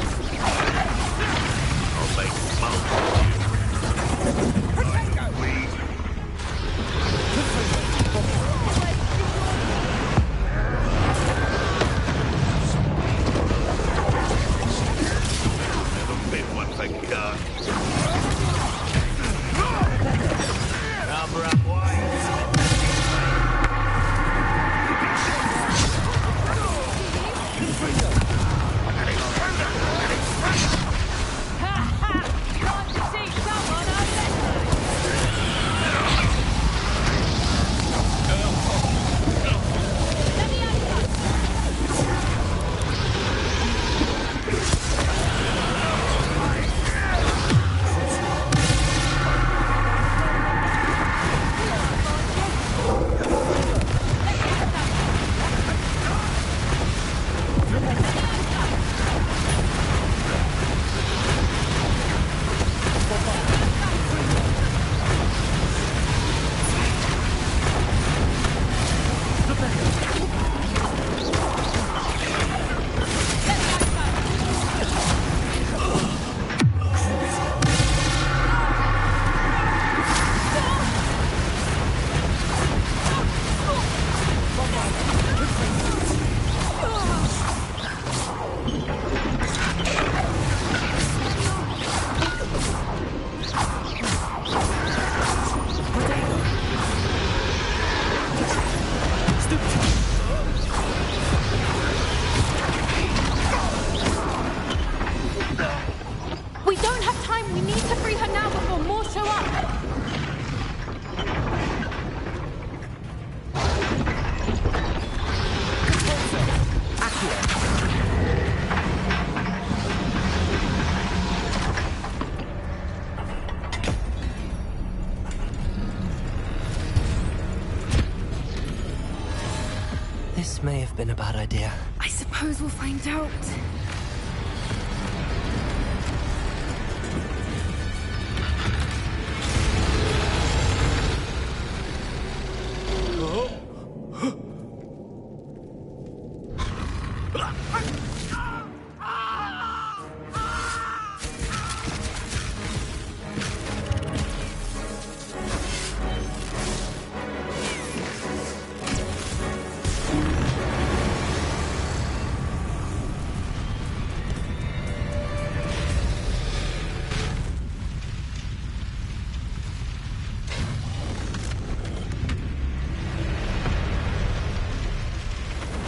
This may have been a bad idea. I suppose we'll find out.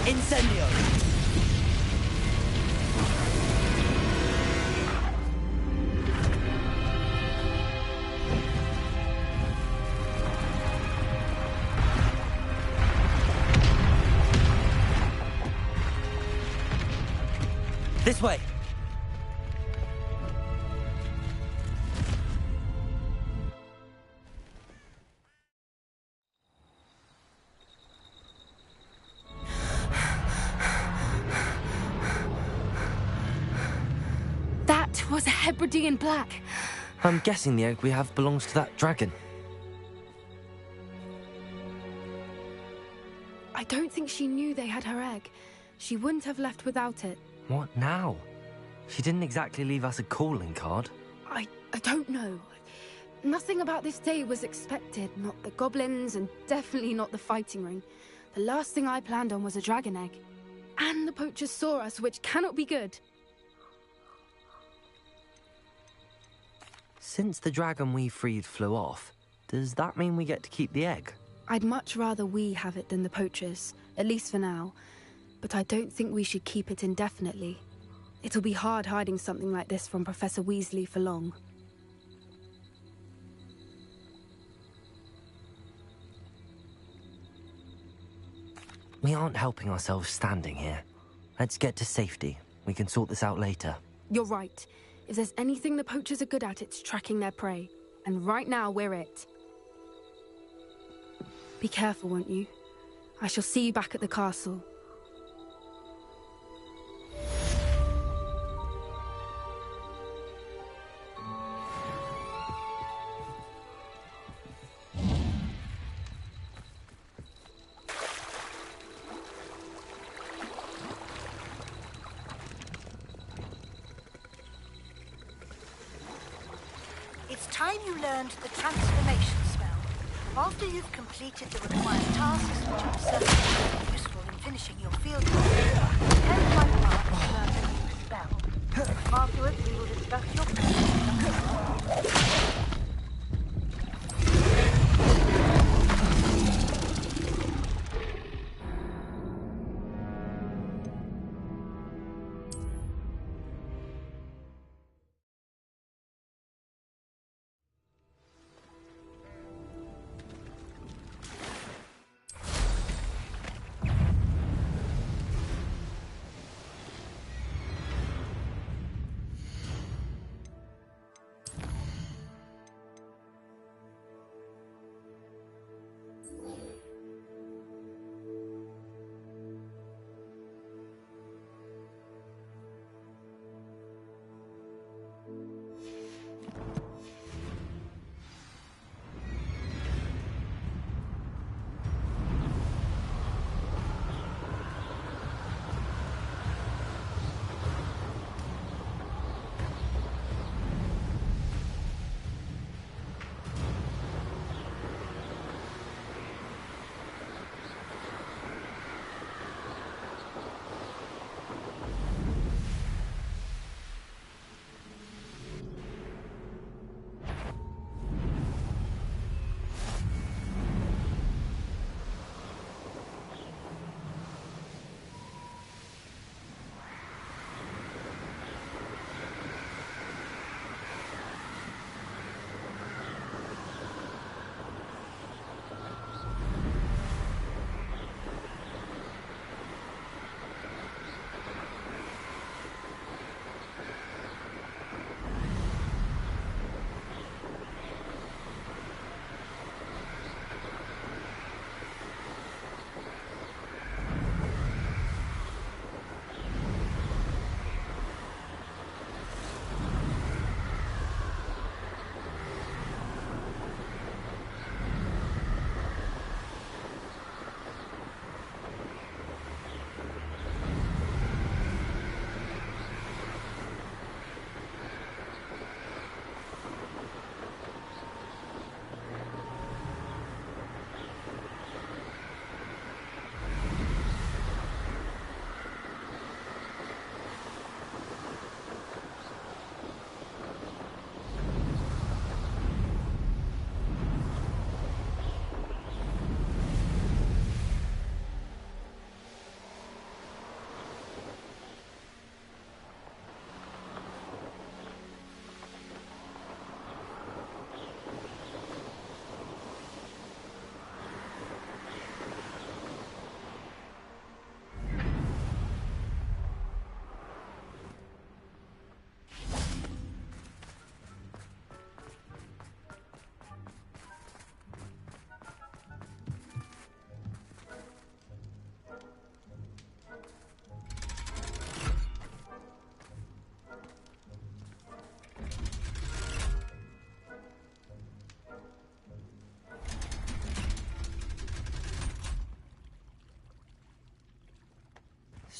Incendio! This way! That was a Hebridean black. I'm guessing the egg we have belongs to that dragon. I don't think she knew they had her egg. She wouldn't have left without it. What now? She didn't exactly leave us a calling card. I don't know. Nothing about this day was expected. Not the goblins, and definitely not the fighting ring. The last thing I planned on was a dragon egg. And the poachers saw us, which cannot be good. Since the dragon we freed flew off, does that mean we get to keep the egg? I'd much rather we have it than the poachers, at least for now. But I don't think we should keep it indefinitely. It'll be hard hiding something like this from Professor Weasley for long. We aren't helping ourselves standing here. Let's get to safety. We can sort this out later. You're right. If there's anything the poachers are good at, it's tracking their prey. And right now, we're it. Be careful, won't you? I shall see you back at the castle. It's time you learned the transformation spell. After you've completed the required tasks, which are certainly useful in finishing your field work, help my part to learn the new spell. Afterwards, we will discuss your plan.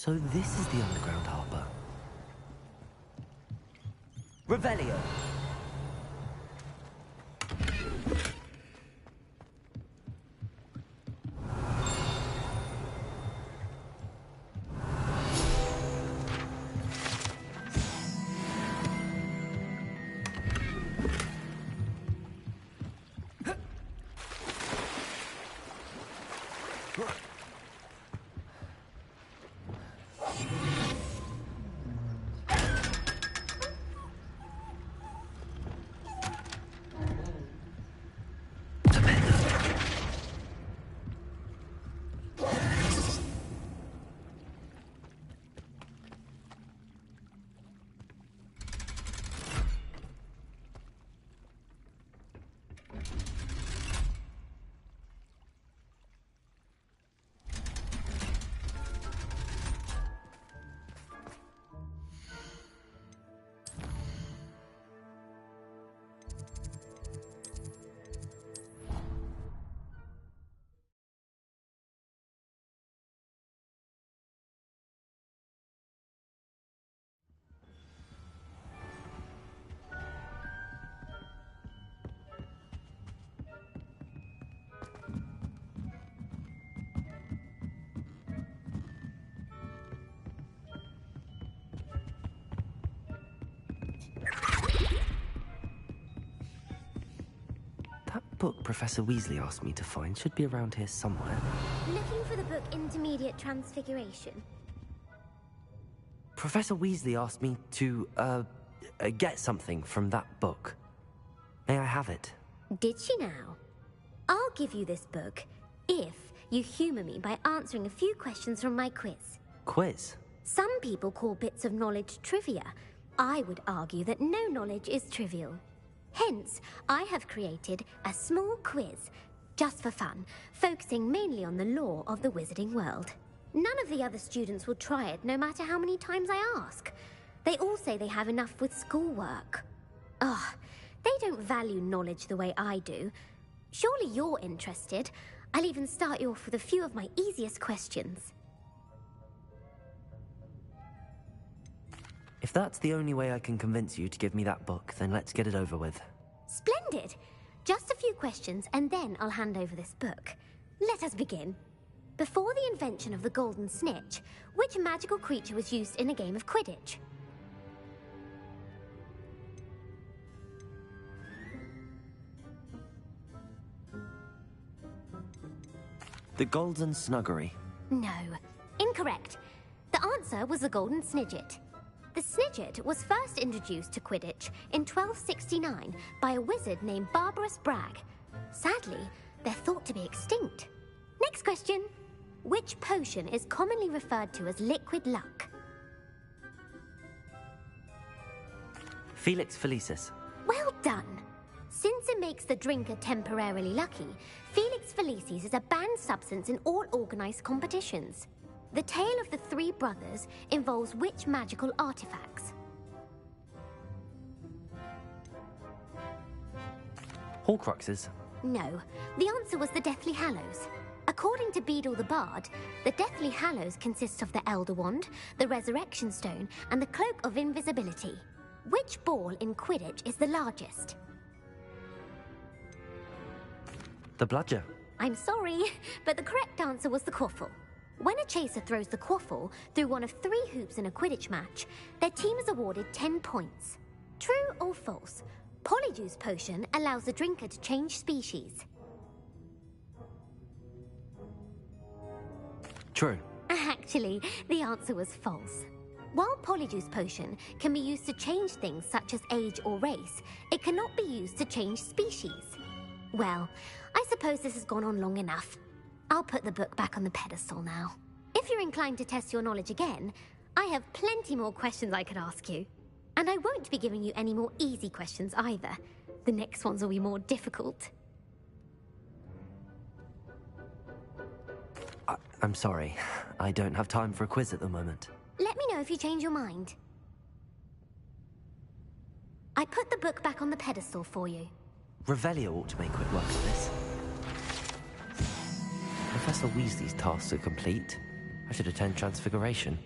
So this is the underground harbor. Revelio! That book Professor Weasley asked me to find should be around here somewhere. Looking for the book Intermediate Transfiguration. Professor Weasley asked me to, get something from that book. May I have it? Did she now? I'll give you this book if you humor me by answering a few questions from my quiz. Quiz? Some people call bits of knowledge trivia. I would argue that no knowledge is trivial. Hence, I have created a small quiz, just for fun, focusing mainly on the lore of the wizarding world. None of the other students will try it, no matter how many times I ask. They all say they have enough with schoolwork. Ugh, they don't value knowledge the way I do. Surely you're interested. I'll even start you off with a few of my easiest questions. If that's the only way I can convince you to give me that book, then let's get it over with. Splendid! Just a few questions, and then I'll hand over this book. Let us begin. Before the invention of the golden snitch, which magical creature was used in a game of Quidditch? The Golden Snuggery. No. Incorrect. The answer was the golden snidget. The snidget was first introduced to Quidditch in 1269 by a wizard named Barbarous Bragg. Sadly, they're thought to be extinct. Next question. Which potion is commonly referred to as liquid luck? Felix Felicis. Well done. Since it makes the drinker temporarily lucky, Felix Felicis is a banned substance in all organized competitions. The tale of the three brothers involves which magical artifacts? Horcruxes. No, the answer was the Deathly Hallows. According to Beedle the Bard, the Deathly Hallows consists of the Elder Wand, the Resurrection Stone, and the Cloak of Invisibility. Which ball in Quidditch is the largest? The bludger. I'm sorry, but the correct answer was the quaffle. When a chaser throws the quaffle through one of 3 hoops in a Quidditch match, their team is awarded 10 points. True or false? Polyjuice Potion allows the drinker to change species. True. Actually, the answer was false. While Polyjuice Potion can be used to change things such as age or race, it cannot be used to change species. Well, I suppose this has gone on long enough. I'll put the book back on the pedestal now. If you're inclined to test your knowledge again, I have plenty more questions I could ask you. And I won't be giving you any more easy questions either. The next ones will be more difficult. I'm sorry. I don't have time for a quiz at the moment. Let me know if you change your mind. I put the book back on the pedestal for you. Revelio ought to make quick work of this. Professor Weasley's tasks are complete. I should attend Transfiguration.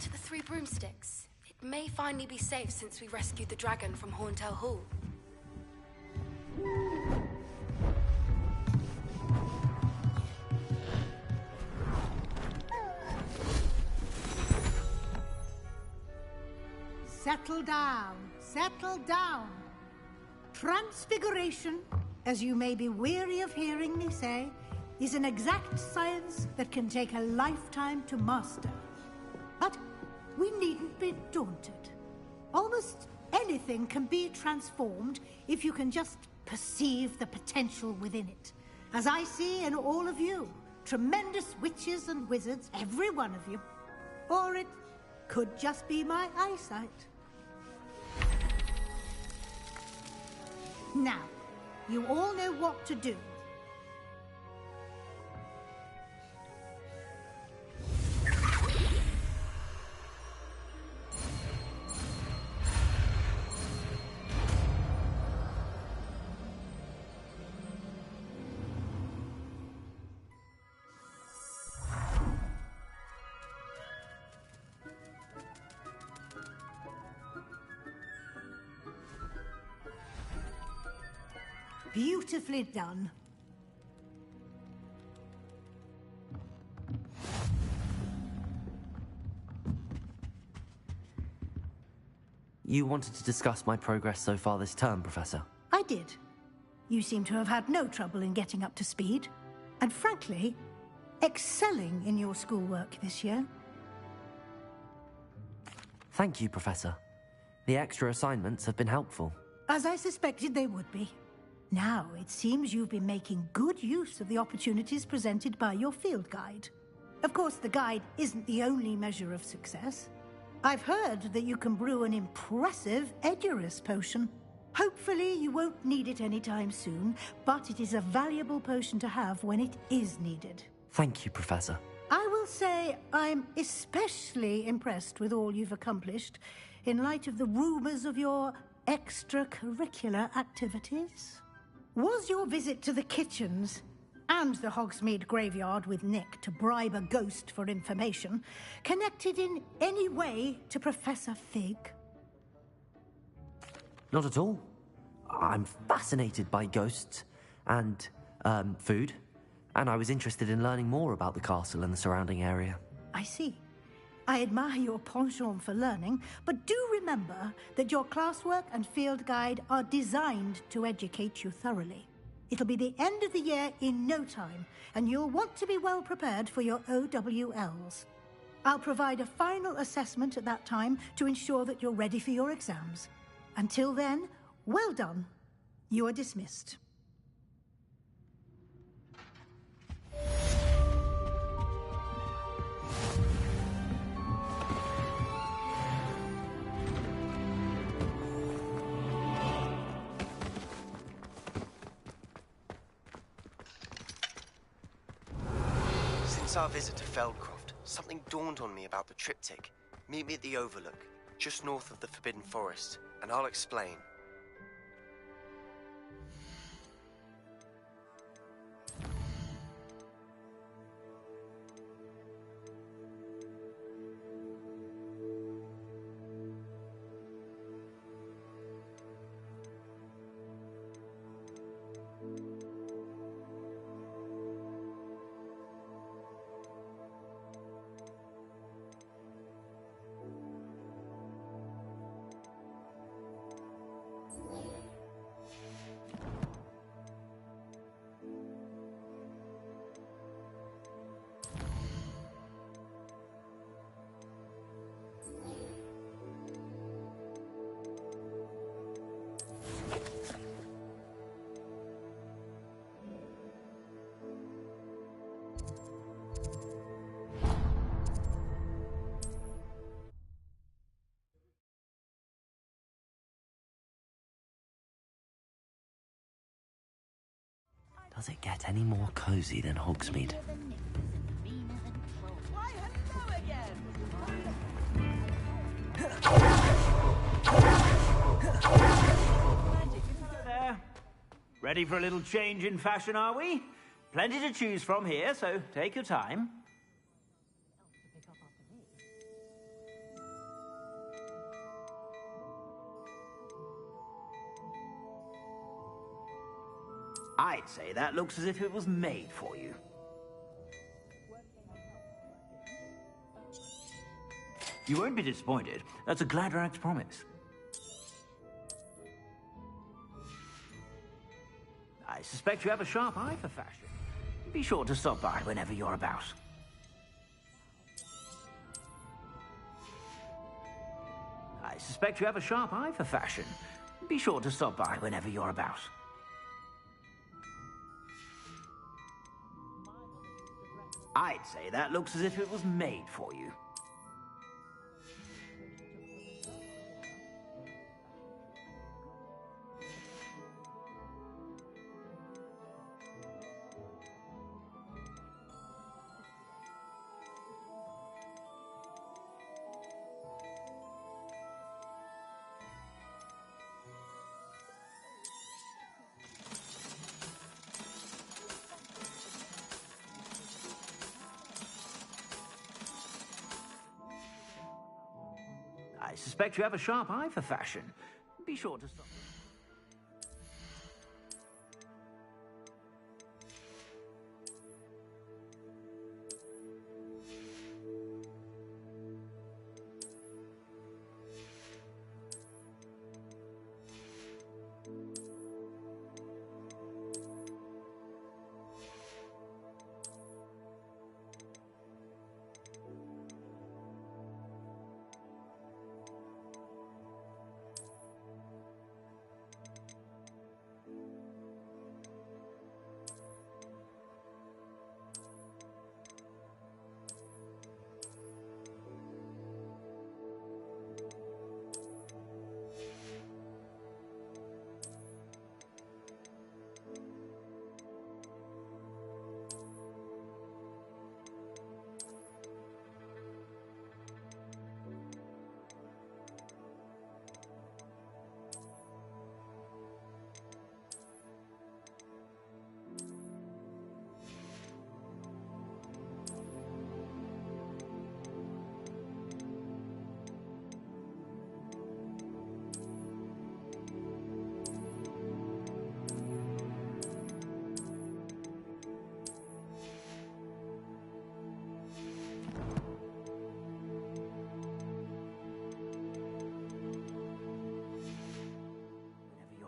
to the Three Broomsticks. It may finally be safe since we rescued the dragon from Horntail Hall. Settle down. Settle down. Transfiguration, as you may be weary of hearing me say, is an exact science that can take a lifetime to master. But we needn't be daunted. Almost anything can be transformed if you can just perceive the potential within it. As I see in all of you, tremendous witches and wizards, every one of you. Or it could just be my eyesight. Now, you all know what to do. Beautifully done. You wanted to discuss my progress so far this term, Professor? I did. You seem to have had no trouble in getting up to speed. And frankly, excelling in your schoolwork this year. Thank you, Professor. The extra assignments have been helpful. As I suspected they would be. Now, it seems you've been making good use of the opportunities presented by your field guide. Of course, the guide isn't the only measure of success. I've heard that you can brew an impressive Edurus potion. Hopefully, you won't need it anytime soon, but it is a valuable potion to have when it is needed. Thank you, Professor. I will say I'm especially impressed with all you've accomplished in light of the rumors of your extracurricular activities. Was your visit to the kitchens and the Hogsmeade graveyard with Nick to bribe a ghost for information connected in any way to Professor Fig? Not at all. I'm fascinated by ghosts and food, and I was interested in learning more about the castle and the surrounding area. I see. I admire your penchant for learning, but do remember that your classwork and field guide are designed to educate you thoroughly. It'll be the end of the year in no time, and you'll want to be well prepared for your OWLs. I'll provide a final assessment at that time to ensure that you're ready for your exams. Until then, well done. You are dismissed. Since our visit to Feldcroft, something dawned on me about the triptych. Meet me at the Overlook, just north of the Forbidden Forest, and I'll explain. Does it get any more cozy than Hogsmeade? There. Ready for a little change in fashion, are we? Plenty to choose from here, so take your time. I'd say that looks as if it was made for you. You won't be disappointed. That's a Gladrax promise. I suspect you have a sharp eye for fashion. Be sure to stop by whenever you're about. I suspect you have a sharp eye for fashion. Be sure to stop by whenever you're about. I'd say that looks as if it was made for you. I suspect you have a sharp eye for fashion. Be sure to stop.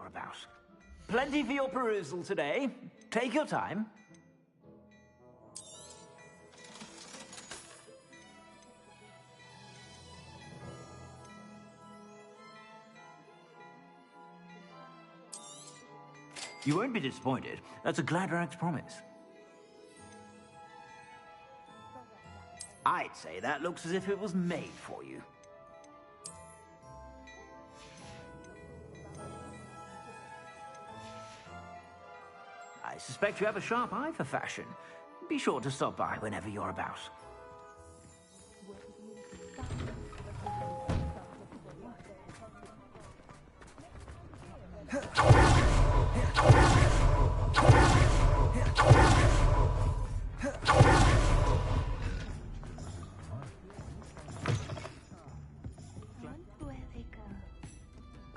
About. Plenty for your perusal today. Take your time. You won't be disappointed. That's a Gladrax promise. I'd say that looks as if it was made for you. I suspect you have a sharp eye for fashion. Be sure to stop by whenever you're about.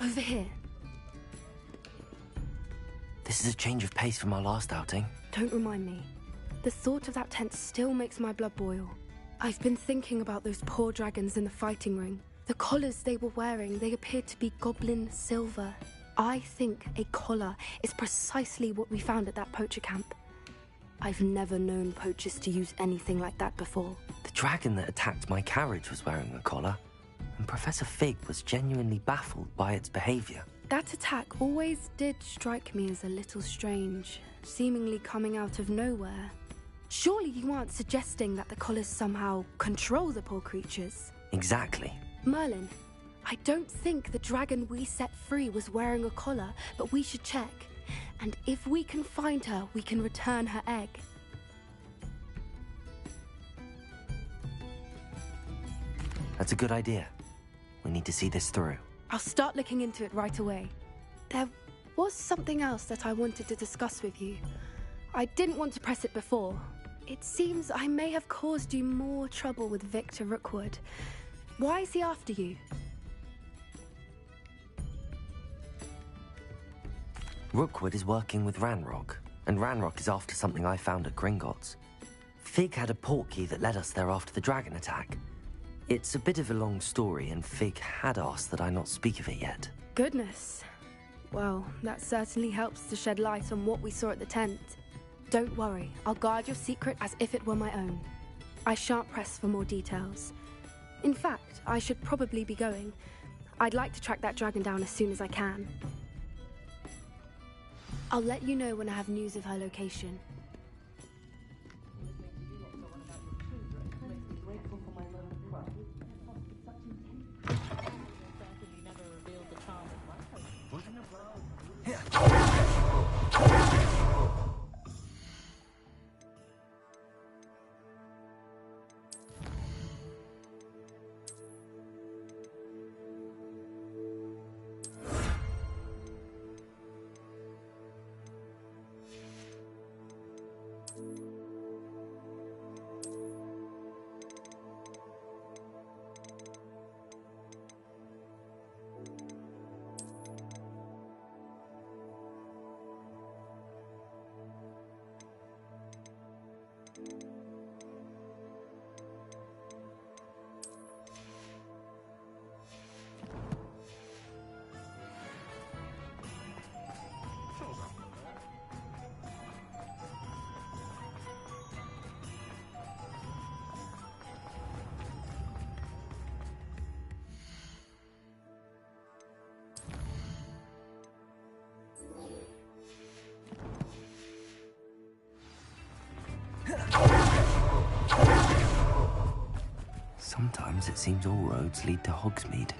Over here. This is a change of pace from our last outing. Don't remind me. The thought of that tent still makes my blood boil. I've been thinking about those poor dragons in the fighting ring. The collars they were wearing, they appeared to be goblin silver. I think a collar is precisely what we found at that poacher camp. I've never known poachers to use anything like that before. The dragon that attacked my carriage was wearing a collar, and Professor Fig was genuinely baffled by its behavior. That attack always did strike me as a little strange, seemingly coming out of nowhere. Surely you aren't suggesting that the collars somehow control the poor creatures? Exactly. Merlin, I don't think the dragon we set free was wearing a collar, but we should check. And if we can find her, we can return her egg. That's a good idea. We need to see this through. I'll start looking into it right away. There was something else that I wanted to discuss with you. I didn't want to press it before. It seems I may have caused you more trouble with Victor Rookwood. Why is he after you? Rookwood is working with Ranrock, and Ranrock is after something I found at Gringotts. Fig had a portkey that led us there after the dragon attack. It's a bit of a long story, and Fig had asked that I not speak of it yet. Goodness. Well, that certainly helps to shed light on what we saw at the tent. Don't worry, I'll guard your secret as if it were my own. I shan't press for more details. In fact, I should probably be going. I'd like to track that dragon down as soon as I can. I'll let you know when I have news of her location. Sometimes it seems all roads lead to Hogsmeade.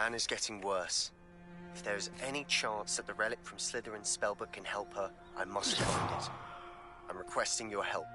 Anne is getting worse. If there is any chance that the relic from Slytherin's spellbook can help her, I must find it. I'm requesting your help.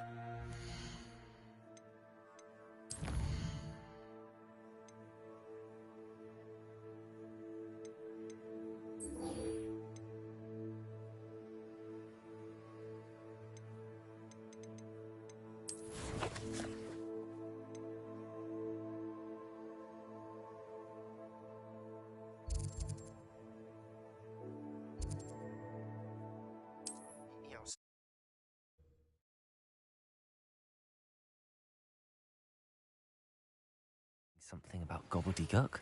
Something about gobbledygook?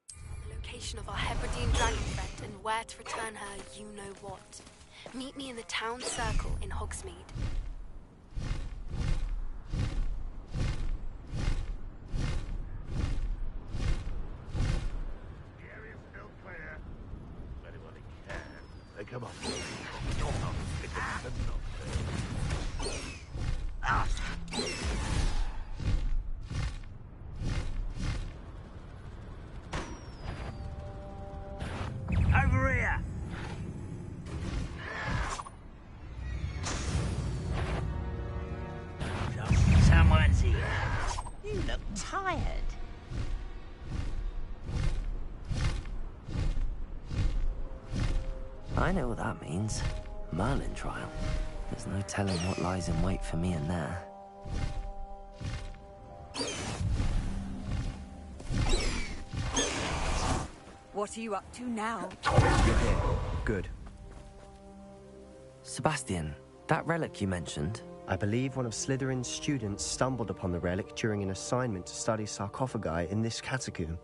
The location of our Hebridean dragon friend and where to return her you-know-what. Meet me in the town circle in Hogsmeade. The area's still clear. If anybody can, they come up. You're not sticking to nothing. Ah! Over here! Someone's here. You look tired. I know what that means. Merlin trial. There's no telling what lies in wait for me in there. What are you up to now? You're here. Good. Sebastian, that relic you mentioned... I believe one of Slytherin's students stumbled upon the relic during an assignment to study sarcophagi in this catacomb.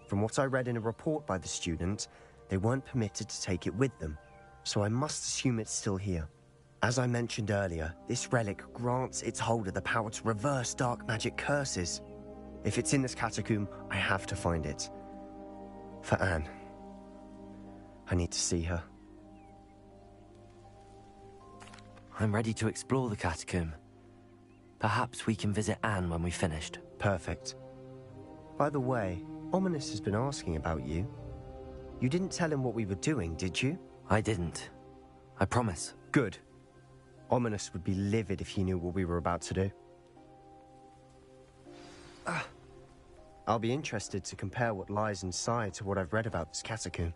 From what I read in a report by the student, they weren't permitted to take it with them, so I must assume it's still here. As I mentioned earlier, this relic grants its holder the power to reverse dark magic curses. If it's in this catacomb, I have to find it. For Anne. I need to see her. I'm ready to explore the catacomb. Perhaps we can visit Anne when we've finished. Perfect. By the way, Ominous has been asking about you. You didn't tell him what we were doing, did you? I didn't. I promise. Good. Ominous would be livid if he knew what we were about to do. I'll be interested to compare what lies inside to what I've read about this catacomb.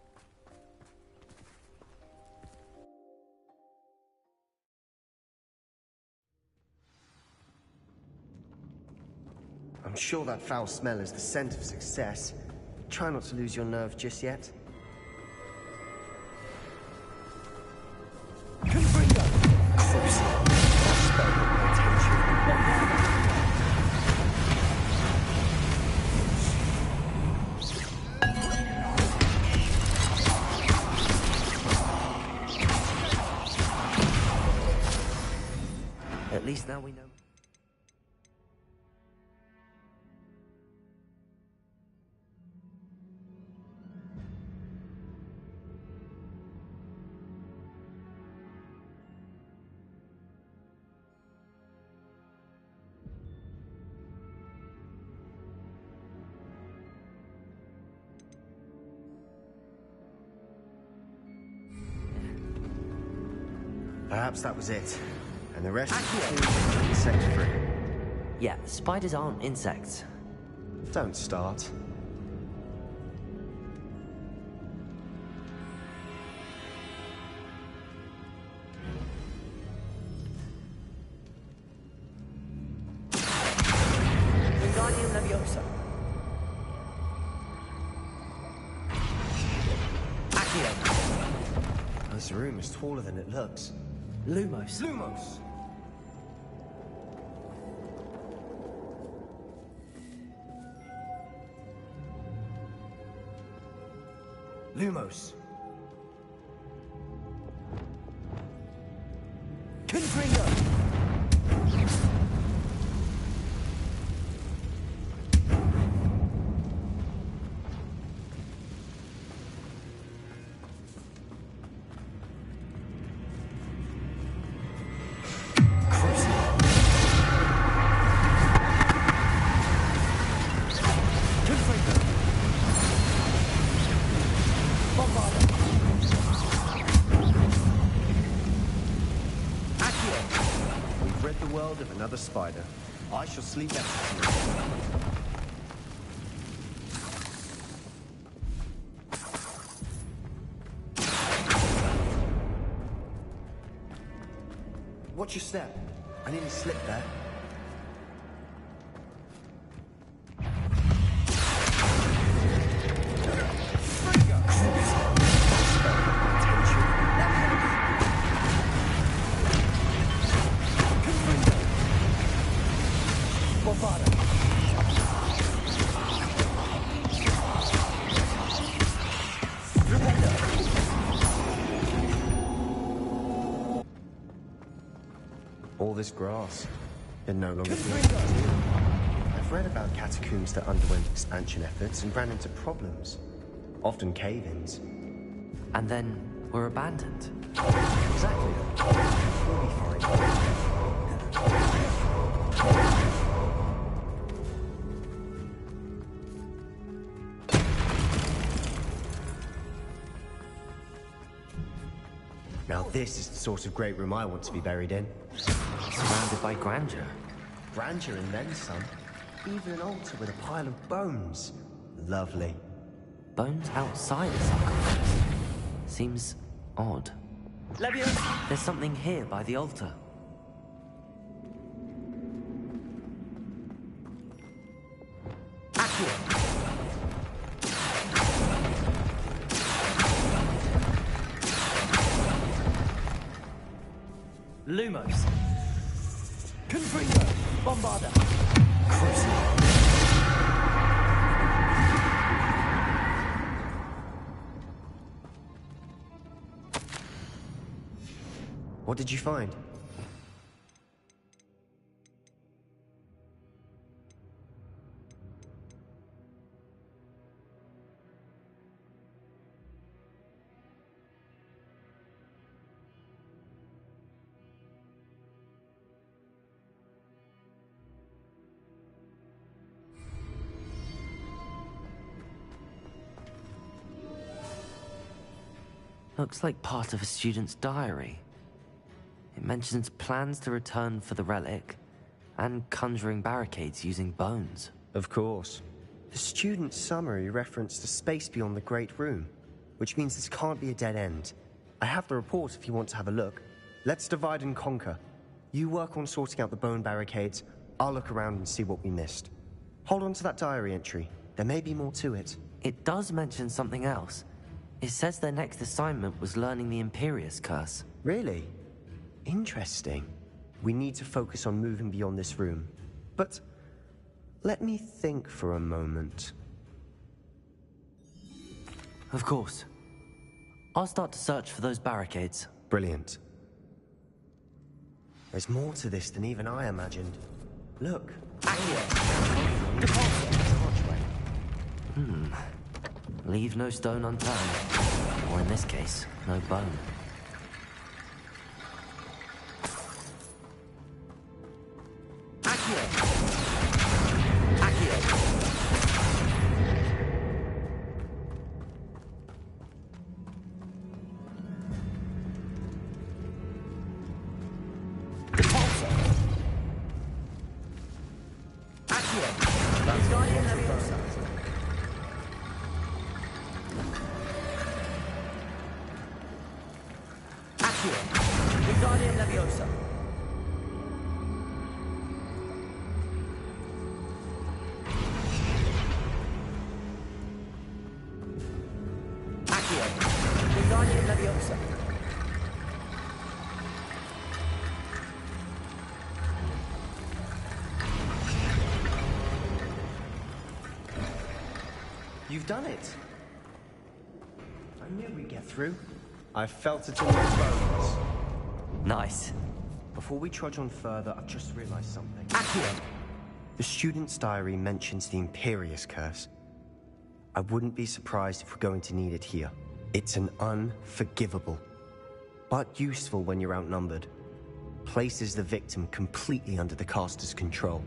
I'm sure that foul smell is the scent of success. Try not to lose your nerve just yet. Confringo! Close. That spell got my attention. At least now we know. Perhaps that was it. And the rest is insect-free. Yeah, spiders aren't insects. Don't start. Wingardium Leviosa. Accio. This room is taller than it looks. Lumos. Lumos. Lumos. Confringo. Of another spider. I shall sleep next to you. Watch your step. I nearly slipped there. All this grass, it no longer feels like it. I've read about catacombs that underwent expansion efforts and ran into problems, often cave-ins. And then were abandoned. Exactly. We'll be fine. Now this is the sort of great room I want to be buried in. Surrounded by grandeur. Grandeur and then some. Even an altar with a pile of bones. Lovely. Bones outside a sarcophagus? Seems odd. Leviosa. There's something here by the altar. Accio. Lumos. Confringo. Bombarda. What did you find? Looks like part of a student's diary. It mentions plans to return for the relic and conjuring barricades using bones. Of course. The student's summary referenced a space beyond the Great Room, which means this can't be a dead end. I have the report if you want to have a look. Let's divide and conquer. You work on sorting out the bone barricades. I'll look around and see what we missed. Hold on to that diary entry. There may be more to it. It does mention something else. It says their next assignment was learning the Imperius Curse. Really? Interesting. We need to focus on moving beyond this room. But let me think for a moment. Of course. I'll start to search for those barricades. Brilliant. There's more to this than even I imagined. Look. Leave no stone unturned. Or in this case, no bone. You've done it. I knew we'd get through. I felt it in my bones. Nice. Before we trudge on further, I've just realized something. The student's diary mentions the Imperius Curse. I wouldn't be surprised if we're going to need it here. It's an unforgivable, but useful when you're outnumbered. Places the victim completely under the caster's control.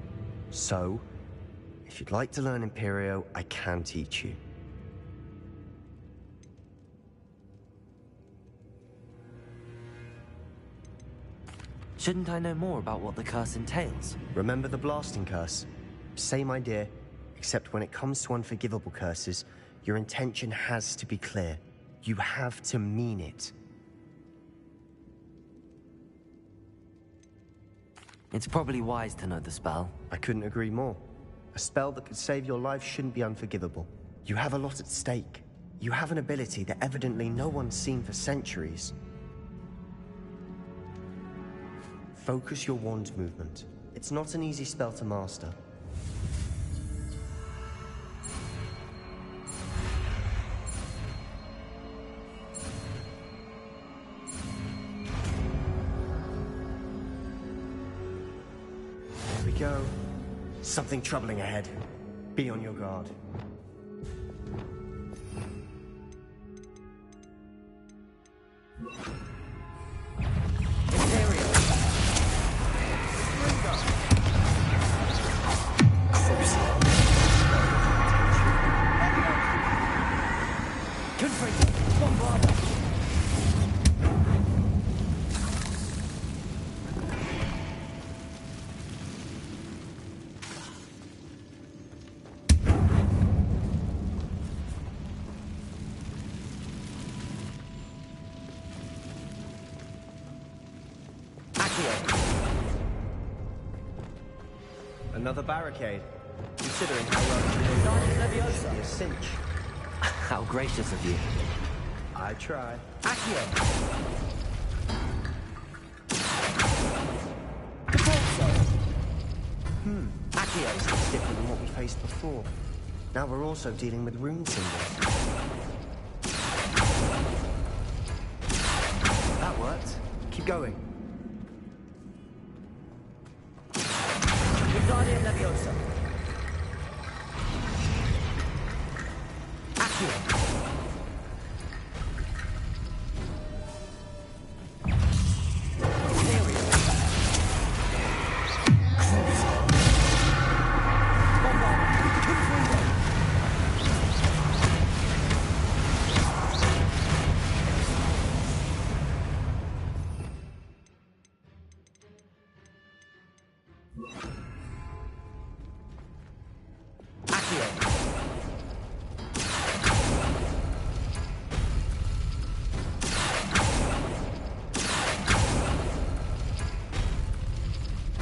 So, if you'd like to learn Imperio, I can teach you. Shouldn't I know more about what the curse entails? Remember the blasting curse? Same idea, except when it comes to unforgivable curses, your intention has to be clear. You have to mean it. It's probably wise to know the spell. I couldn't agree more. A spell that could save your life shouldn't be unforgivable. You have a lot at stake. You have an ability that evidently no one's seen for centuries. Focus your wand movement. It's not an easy spell to master. There we go. Something troubling ahead. Be on your guard. Another barricade. Considering how well you know, should be a cinch. How gracious of you. I try. This is different than what we faced before. Now we're also dealing with rune symbols. That worked. Keep going. Wingardium Leviosa. Accio.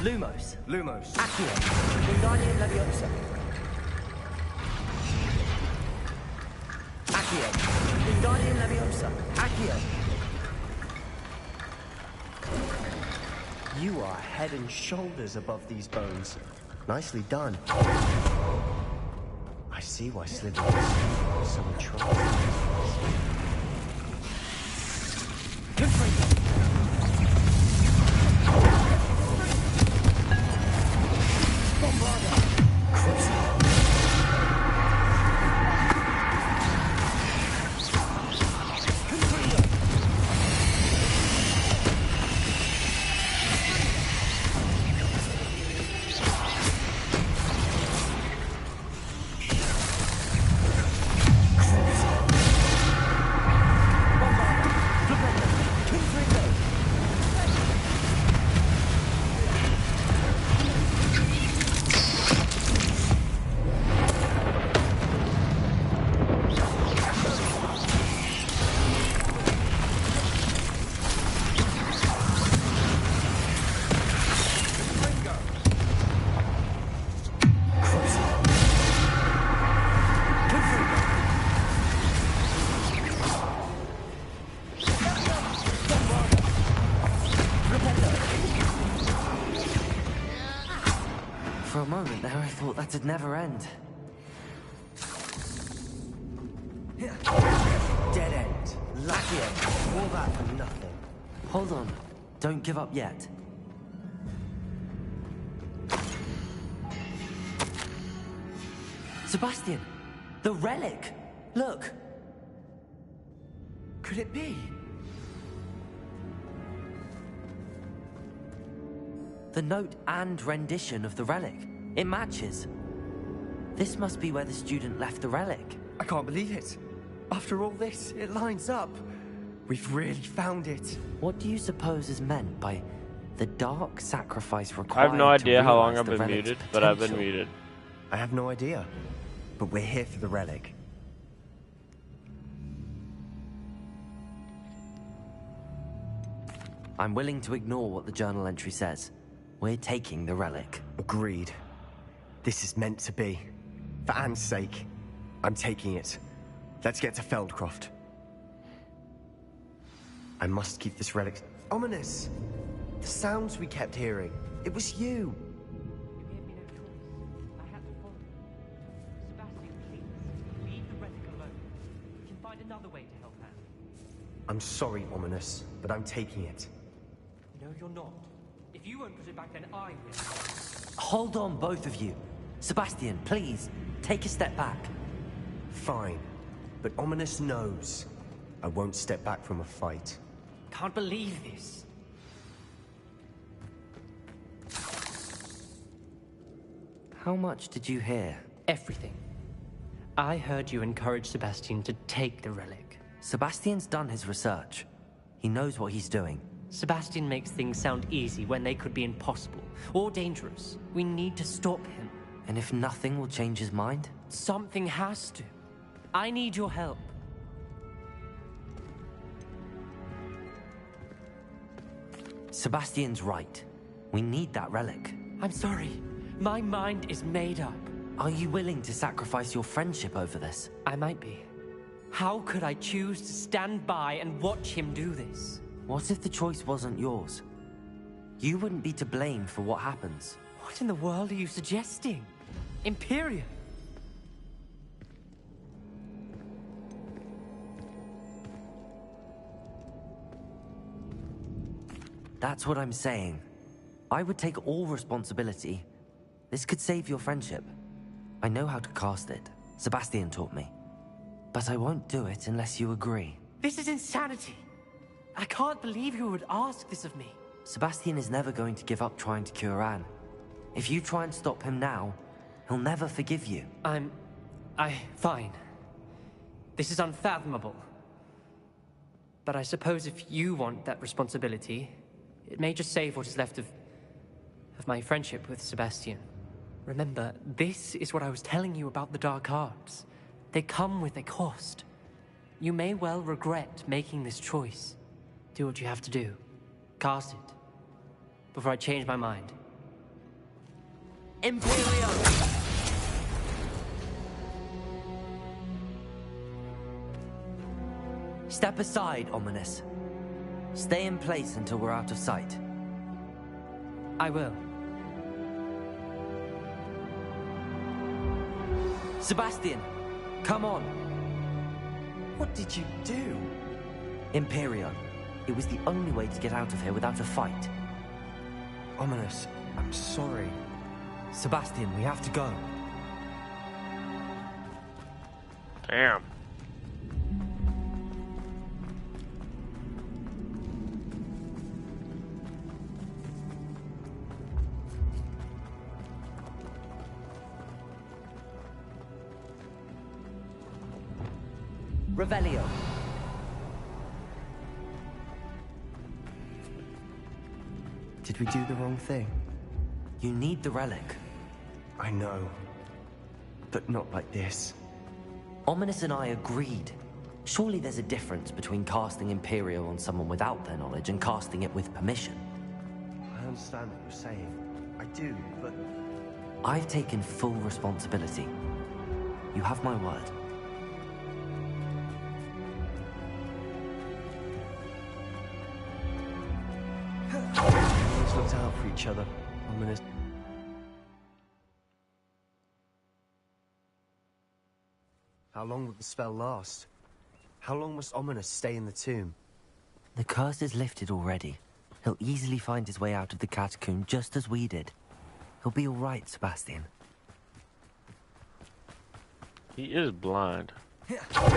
Lumos. Lumos. Accio. Wingardium Leviosa. Accio. Wingardium Leviosa. Accio. You are head and shoulders above these bones. Nicely done. I see why Slytherin is so intrigued. For a moment there, I thought that'd never end. Dead end. Laccio. All that for nothing. Hold on. Don't give up yet. Sebastian! The relic! Look! Could it be? The note and rendition of the relic. It matches. This must be where the student left the relic. I can't believe it. After all this, it lines up. We've really found it. What do you suppose is meant by the dark sacrifice required? I have no idea how long I've the been relic's muted, but I've been potential? muted. I have no idea. But we're here for the relic. I'm willing to ignore what the journal entry says. We're taking the relic. Agreed. This is meant to be. For Anne's sake, I'm taking it. Let's get to Feldcroft. I must keep this relic... Ominous! The sounds we kept hearing. It was you. I'm sorry, Ominous, but I'm taking it. No, you're not. If you won't put it back, then I will. Hold on, both of you. Sebastian, please, take a step back. Fine. But Ominous knows I won't step back from a fight. Can't believe this. How much did you hear? Everything. I heard you encourage Sebastian to take the relic. Sebastian's done his research. He knows what he's doing. Sebastian makes things sound easy when they could be impossible or dangerous. We need to stop him. And if nothing will change his mind? Something has to. I need your help. Sebastian's right. We need that relic. I'm sorry. My mind is made up. Are you willing to sacrifice your friendship over this? I might be. How could I choose to stand by and watch him do this? What if the choice wasn't yours? You wouldn't be to blame for what happens. What in the world are you suggesting? Imperium? That's what I'm saying. I would take all responsibility. This could save your friendship. I know how to cast it. Sebastian taught me. But I won't do it unless you agree. This is insanity. I can't believe you would ask this of me. Sebastian is never going to give up trying to cure Anne. If you try and stop him now, he'll never forgive you. Fine. This is unfathomable. But I suppose if you want that responsibility, it may just save what is left of my friendship with Sebastian. Remember, this is what I was telling you about the dark arts. They come with a cost. You may well regret making this choice. Do what you have to do. Cast it. Before I change my mind. Imperio! Step aside, Ominous. Stay in place until we're out of sight. I will. Sebastian, come on. What did you do? Imperio. It was the only way to get out of here without a fight. Ominous, I'm sorry. Sebastian, we have to go. Damn. Revelio. Did we do the wrong thing? You need the relic. I know. But not like this. Ominous and I agreed. Surely there's a difference between casting Imperial on someone without their knowledge and casting it with permission. I understand what you're saying. I do, but... I've taken full responsibility. You have my word. Let's look out for each other. Ominous. How long will the spell last? How long must Ominous stay in the tomb? The curse is lifted already. He'll easily find his way out of the catacomb just as we did. He'll be all right, Sebastian. He is blind. This monk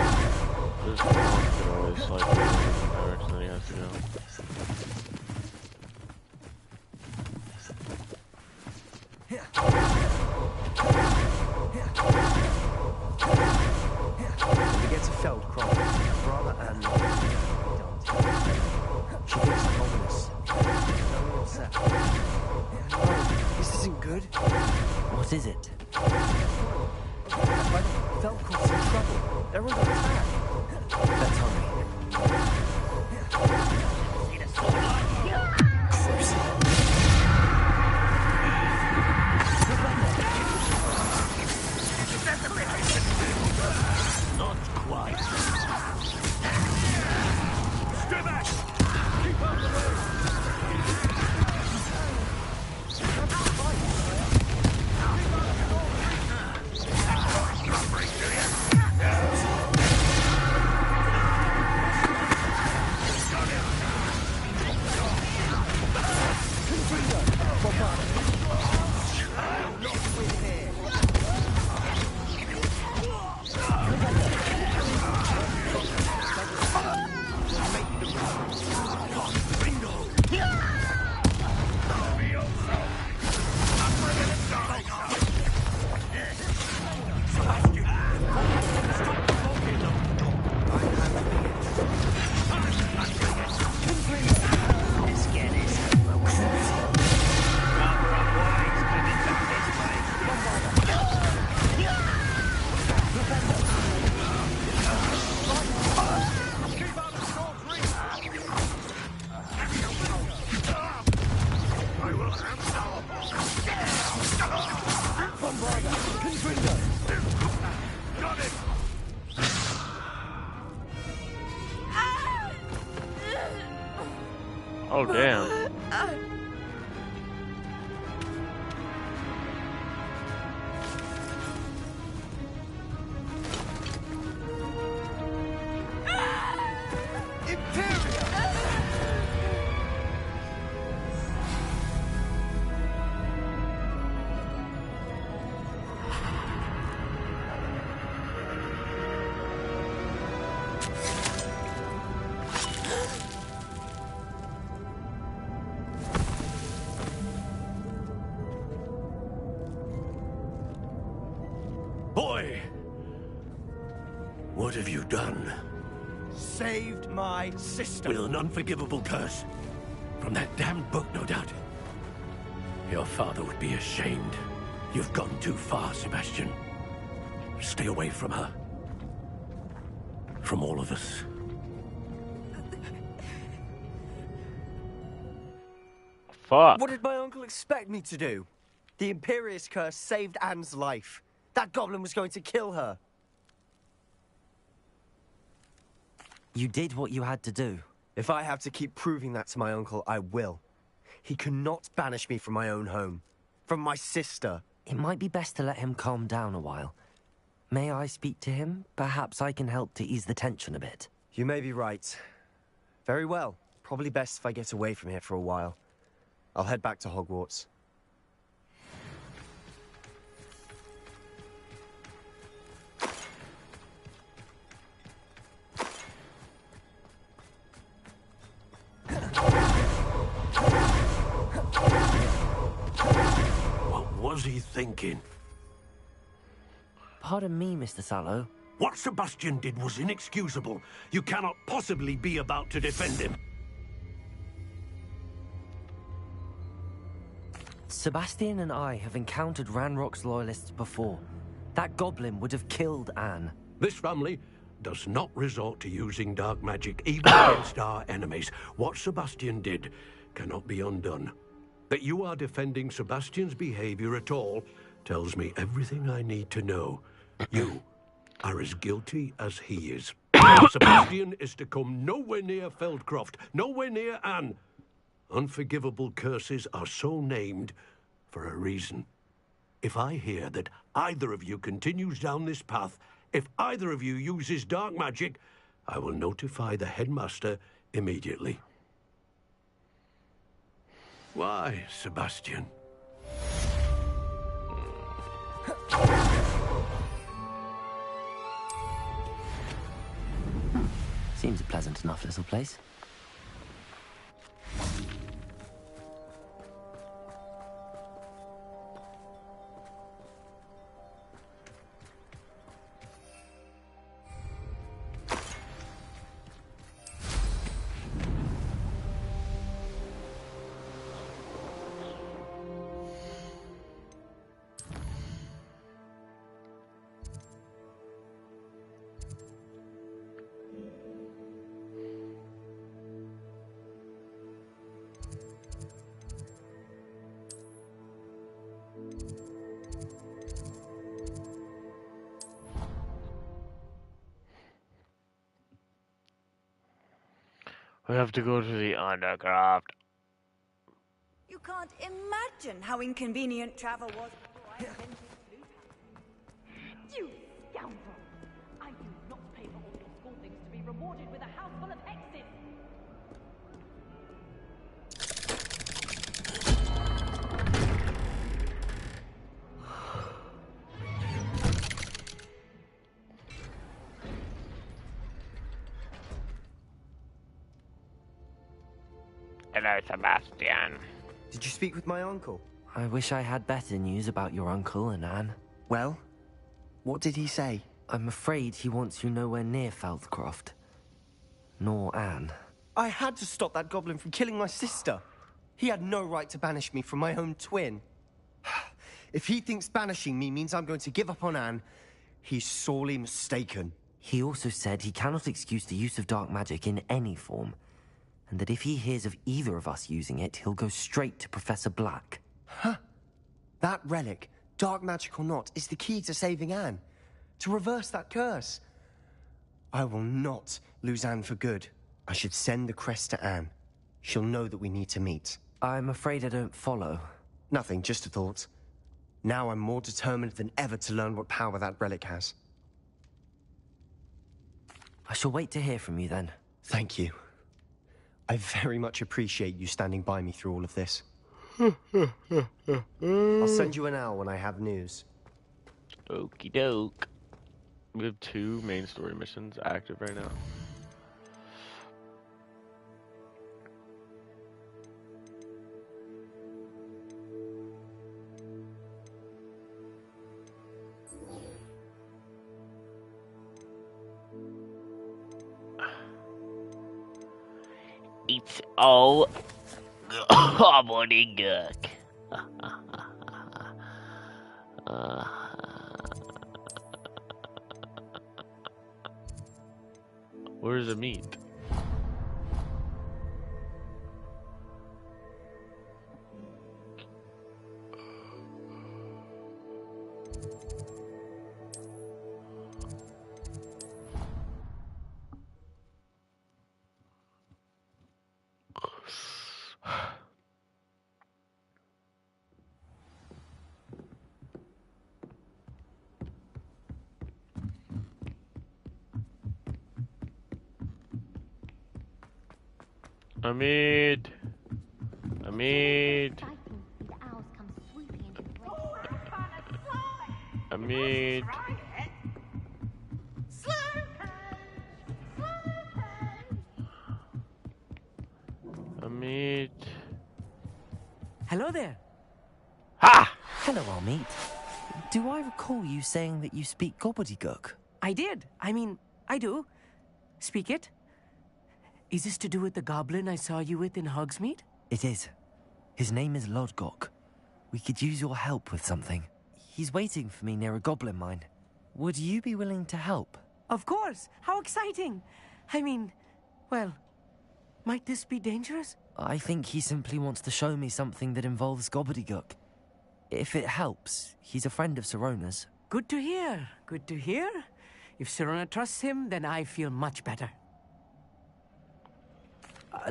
could always like go in the direction that he has to go. When we get to Feldcroft, brother and she thinks I'm Ominous. Very upset. No, this isn't good. What is it? Feldcroft's in trouble. They're under attack. Let's hurry. Not quite. Stay back! Keep out the way! Oh, damn. Boy! What have you done? Saved my sister. With an unforgivable curse. From that damned book, no doubt. Your father would be ashamed. You've gone too far, Sebastian. Stay away from her. From all of us. Fuck. What did my uncle expect me to do? The Imperious curse saved Anne's life. That goblin was going to kill her. You did what you had to do. If I have to keep proving that to my uncle, I will. He cannot banish me from my own home. From my sister. It might be best to let him calm down a while. May I speak to him? Perhaps I can help to ease the tension a bit. You may be right. Very well. Probably best if I get away from here for a while. I'll head back to Hogwarts. What was he thinking? Pardon me, Mr. Sallow. What Sebastian did was inexcusable. You cannot possibly be about to defend him. Sebastian and I have encountered Ranrock's loyalists before. That goblin would have killed Anne. This family does not resort to using dark magic even against our enemies. What Sebastian did cannot be undone. That you are defending Sebastian's behavior at all tells me everything I need to know. You are as guilty as he is. Sebastian is to come nowhere near Feldcroft, nowhere near Anne. Unforgivable curses are so named for a reason. If I hear that either of you continues down this path, if either of you uses dark magic, I will notify the headmaster immediately. Why, Sebastian? Seems a pleasant enough little place. We have to go to the underground. You can't imagine how inconvenient travel was before I invented You scoundrel! I do not pay for all your school things to be rewarded with a house full of hexes! Hello, Sebastian. Did you speak with my uncle? I wish I had better news about your uncle and Anne. Well, what did he say? I'm afraid he wants you nowhere near Feldcroft. Nor Anne. I had to stop that goblin from killing my sister. He had no right to banish me from my own twin. If he thinks banishing me means I'm going to give up on Anne, he's sorely mistaken. He also said he cannot excuse the use of dark magic in any form, and that if he hears of either of us using it, he'll go straight to Professor Black. Huh? That relic, dark magic or not, is the key to saving Anne. To reverse that curse. I will not lose Anne for good. I should send the crest to Anne. She'll know that we need to meet. I'm afraid I don't follow. Nothing, just a thought. Now I'm more determined than ever to learn what power that relic has. I shall wait to hear from you then. Thank you. I very much appreciate you standing by me through all of this. I'll send you an owl when I have news. Okie doke. We have 2 main story missions active right now. It's all gobbledygook. Where's the meat? Hamid. Hamid. Hamid. Hamid. Hello there. Ha! Hello, Amit. Do I recall you saying that you speak gobbledygook? I did. I mean, I do. Speak it. Is this to do with the goblin I saw you with in Hogsmeade? It is. His name is Lodgok. We could use your help with something. He's waiting for me near a goblin mine. Would you be willing to help? Of course. How exciting. I mean, well, might this be dangerous? I think he simply wants to show me something that involves gobbledygook. If it helps, he's a friend of Sirona's. Good to hear. Good to hear. If Sirona trusts him, then I feel much better.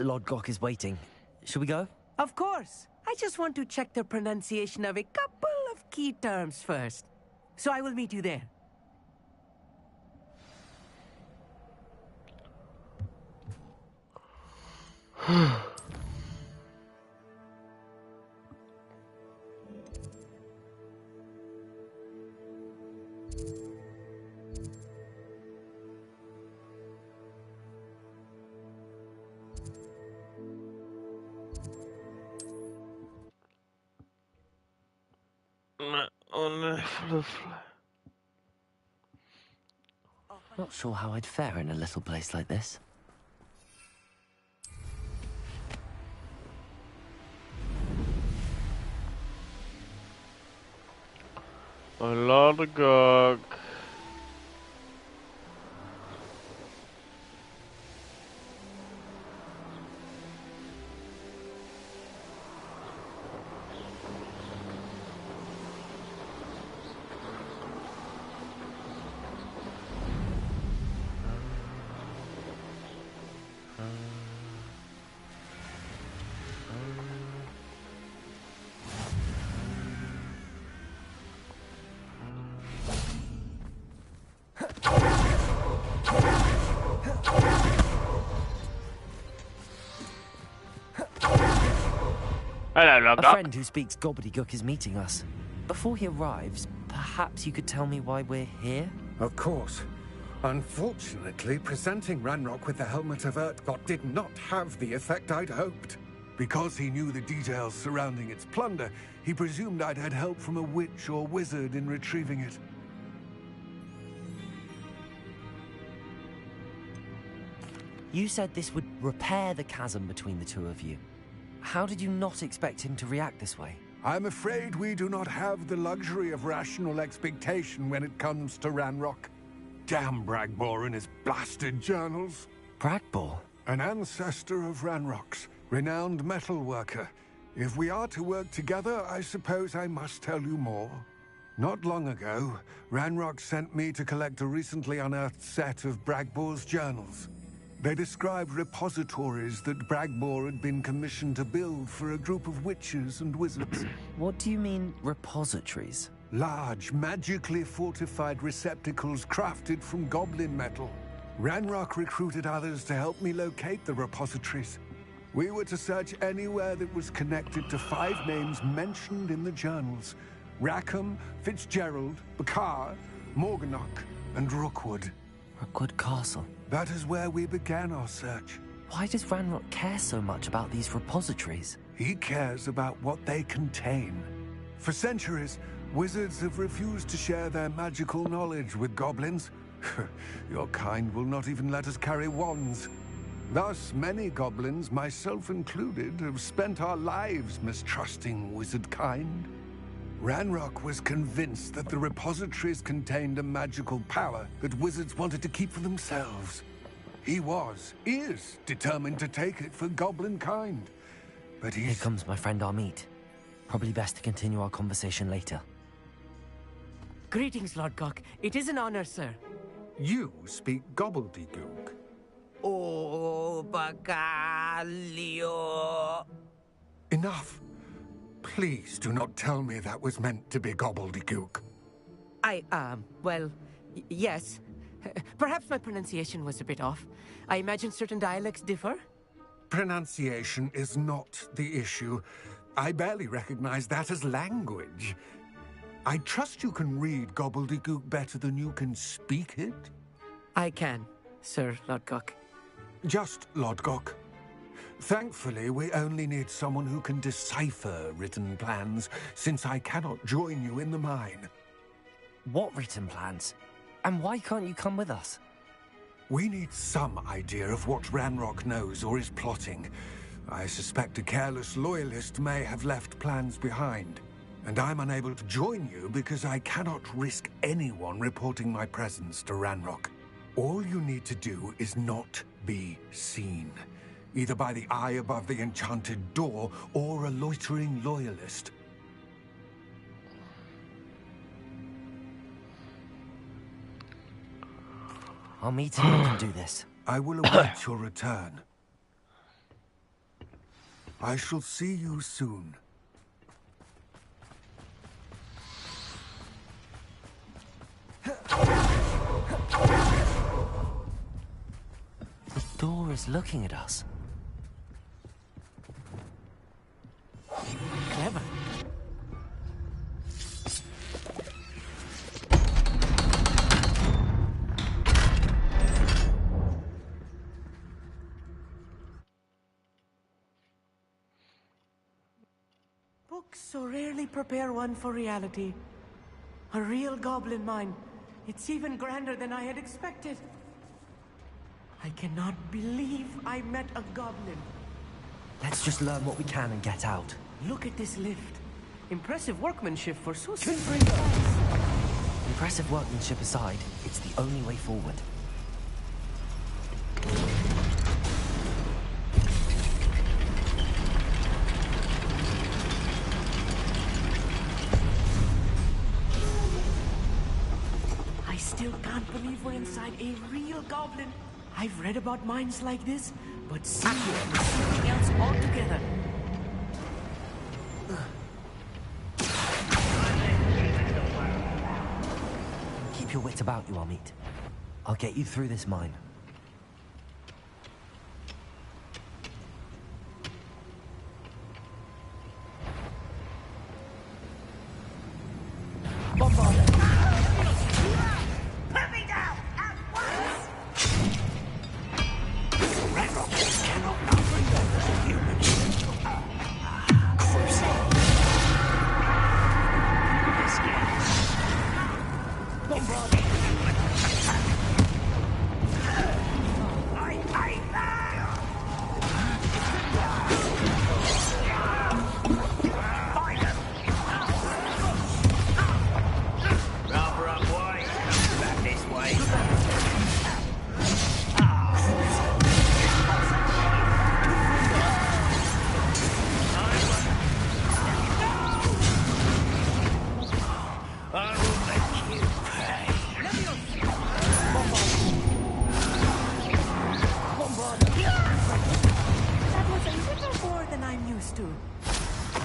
Lodgok is waiting. Shall we go? Of course. I just want to check the pronunciation of a couple of key terms first. So I will meet you there. Not sure how I'd fare in a little place like this. A lot of gog. A friend who speaks gobbledygook is meeting us. Before he arrives, perhaps you could tell me why we're here? Of course. Unfortunately, presenting Ranrock with the Helmet of Urtkot did not have the effect I'd hoped. Because he knew the details surrounding its plunder, he presumed I'd had help from a witch or wizard in retrieving it. You said this would repair the chasm between the two of you. How did you not expect him to react this way? I'm afraid we do not have the luxury of rational expectation when it comes to Ranrock. Damn Bragbor and his blasted journals. Bragbor? An ancestor of Ranrock's, renowned metal worker. If we are to work together, I suppose I must tell you more. Not long ago, Ranrock sent me to collect a recently unearthed set of Bragbor's journals. They described repositories that Bragbor had been commissioned to build for a group of witches and wizards. What do you mean, repositories? Large, magically fortified receptacles crafted from goblin metal. Ranrock recruited others to help me locate the repositories. We were to search anywhere that was connected to 5 names mentioned in the journals. Rackham, Fitzgerald, Bakar, Morganach, and Rookwood. Rookwood Castle. That is where we began our search. Why does Ranrock care so much about these repositories? He cares about what they contain. For centuries, wizards have refused to share their magical knowledge with goblins. Your kind will not even let us carry wands. Thus, many goblins, myself included, have spent our lives mistrusting wizard kind. Ranrock was convinced that the repositories contained a magical power that wizards wanted to keep for themselves. He is determined to take it for goblin kind. But Here comes my friend Amit. Probably best to continue our conversation later. Greetings, Lodgok. It is an honor, sir. You speak gobbledygook. Oh, Bagalio. Enough. Please do not tell me that was meant to be gobbledygook. Well, yes. Perhaps my pronunciation was a bit off. I imagine certain dialects differ? Pronunciation is not the issue. I barely recognize that as language. I trust you can read gobbledygook better than you can speak it? I can, Sir Lodgok. Just Lodgok. Thankfully, we only need someone who can decipher written plans, since I cannot join you in the mine. What written plans? And why can't you come with us? We need some idea of what Ranrock knows or is plotting. I suspect a careless loyalist may have left plans behind. And I'm unable to join you because I cannot risk anyone reporting my presence to Ranrock. All you need to do is not be seen, either by the eye above the enchanted door or a loitering loyalist. I'll meet you and do this. I will await your return. I shall see you soon. The door is looking at us. Clever. Books so rarely prepare one for reality. A real goblin mine. It's even grander than I had expected. I cannot believe I met a goblin. Let's just learn what we can and get out. Look at this lift. Impressive workmanship for so Impressive workmanship aside, it's the only way forward. I still can't believe we're inside a real goblin. I've read about mines like this, but seeing it is something else altogether. Keep your wits about you, Amit. I'll get you through this mine.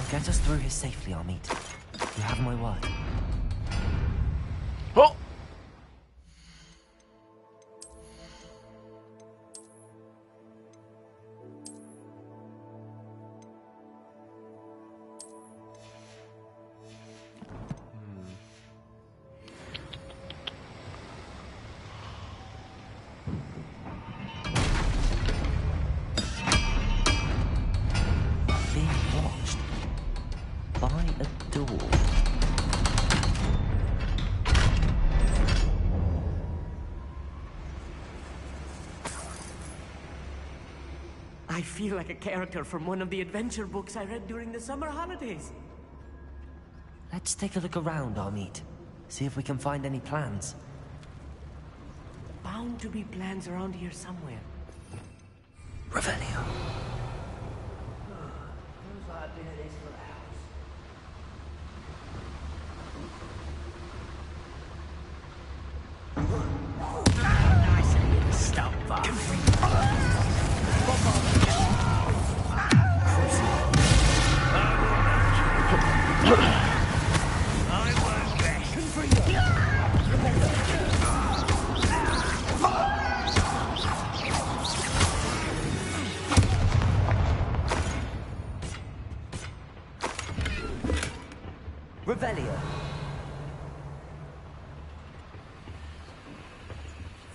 Get us through here safely, Amit. You have my word. Oh! I feel like a character from one of the adventure books I read during the summer holidays. Let's take a look around, Amit. See if we can find any plans. Bound to be plans around here somewhere. Revelio. Nice of you to stop by.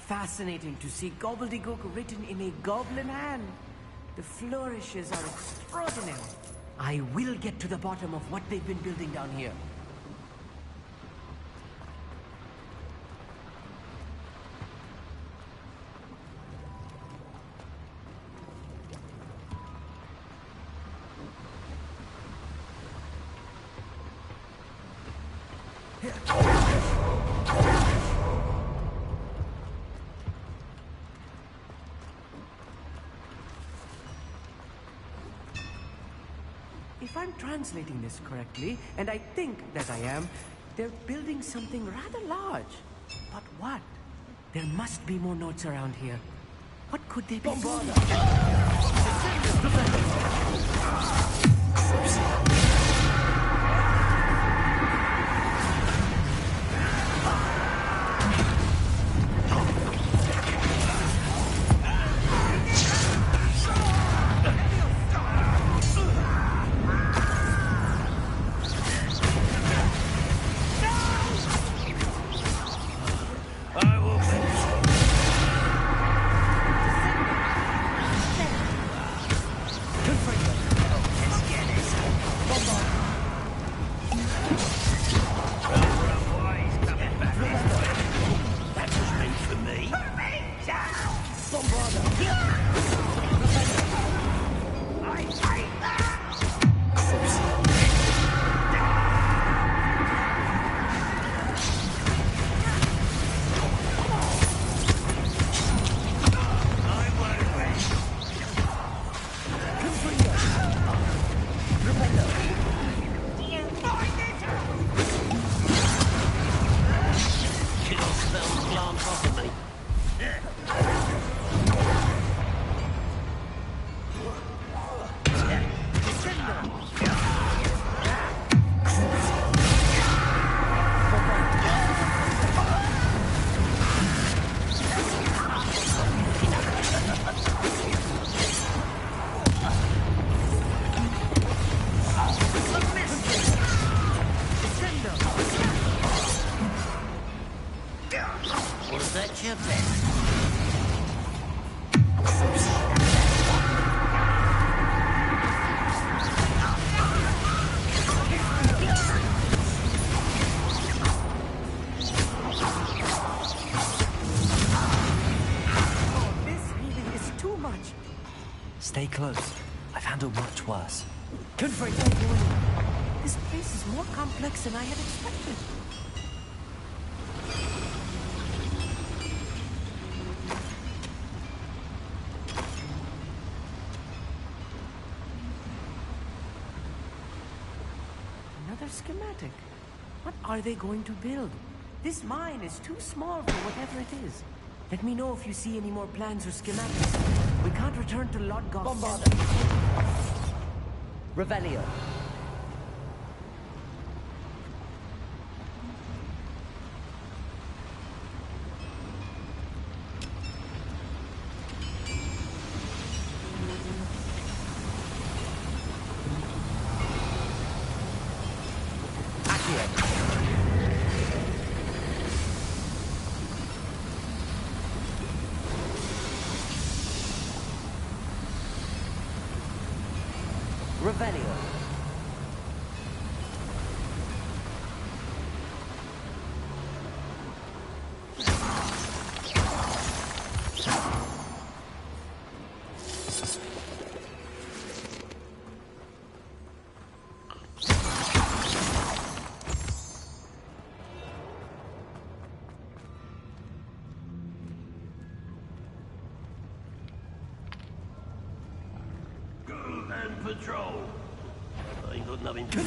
fascinating to see gobbledygook written in a goblin hand. The flourishes are extraordinary. I will get to the bottom of what they've been building down here. If I'm translating this correctly, and I think that I am, they're building something rather large. But what? There must be more notes around here. What could they be doing? Stay close. I've handled much worse. Confront. This place is more complex than I had expected. Another schematic. What are they going to build? This mine is too small for whatever it is. Let me know if you see any more plans or schematics. We can't return to Lodgoth. Bombarda. Revelio. Revelio. And patrol. I ain't got nothing to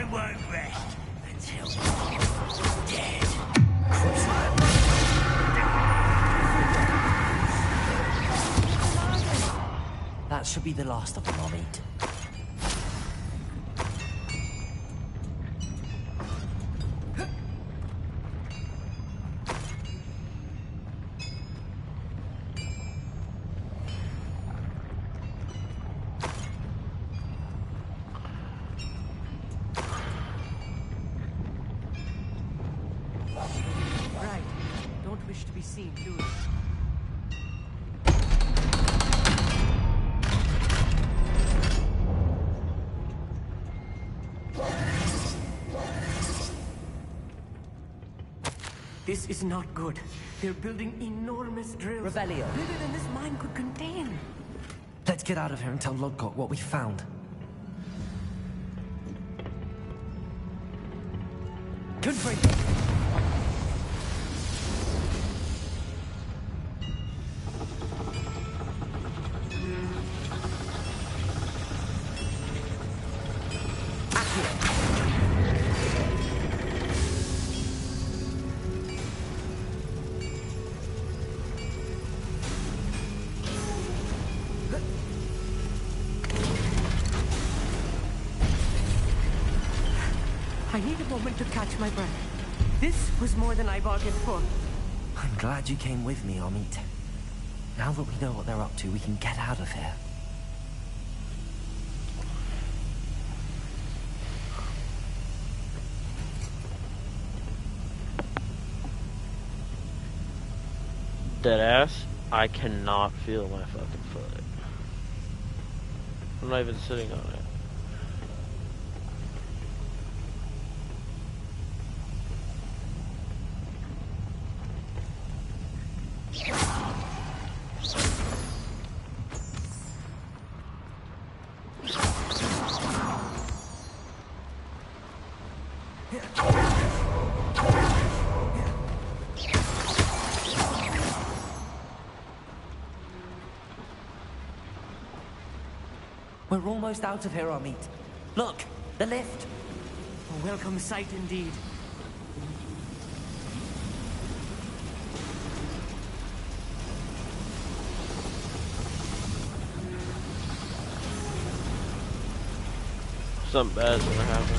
I won't rest until you're dead. That should be the last of them, I'll eat. Right. Don't wish to be seen, do you? This is not good. They're building enormous drills. Revelio. Bigger than this mine could contain. Let's get out of here and tell Lodgok what we found. Confront. I need a moment to catch my breath. This was more than I bargained for. I'm glad you came with me, Amit. Now that we know what they're up to, we can get out of here. Deadass, I cannot feel my fucking foot. I'm not even sitting on it. We're almost out of here, Amit. Look, the lift. A welcome sight indeed. Something bad's gonna happen.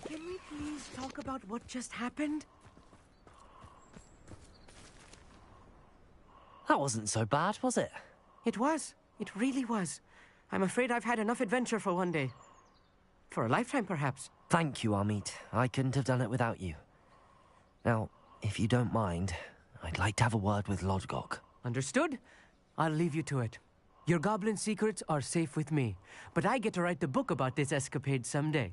Can we please talk about what just happened? That wasn't so bad, was it? It was. It really was. I'm afraid I've had enough adventure for one day. For a lifetime, perhaps. Thank you, Amit. I couldn't have done it without you. Now, if you don't mind, I'd like to have a word with Lodgok. Understood? I'll leave you to it. Your goblin secrets are safe with me, but I get to write the book about this escapade someday.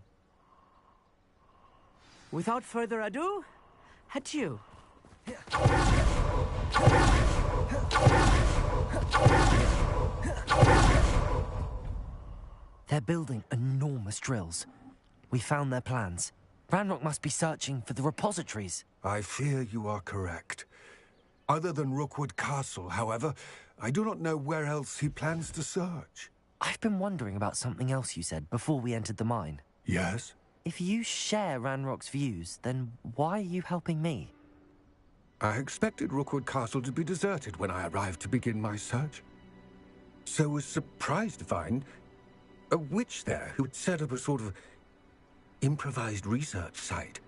Without further ado, adieu. They're building enormous drills. We found their plans. Ranrock must be searching for the repositories. I fear you are correct. Other than Rookwood Castle, however, I do not know where else he plans to search. I've been wondering about something else you said before we entered the mine. Yes? If you share Ranrock's views, then why are you helping me? I expected Rookwood Castle to be deserted when I arrived to begin my search. So was surprised to find a witch there who had set up a sort of improvised research site.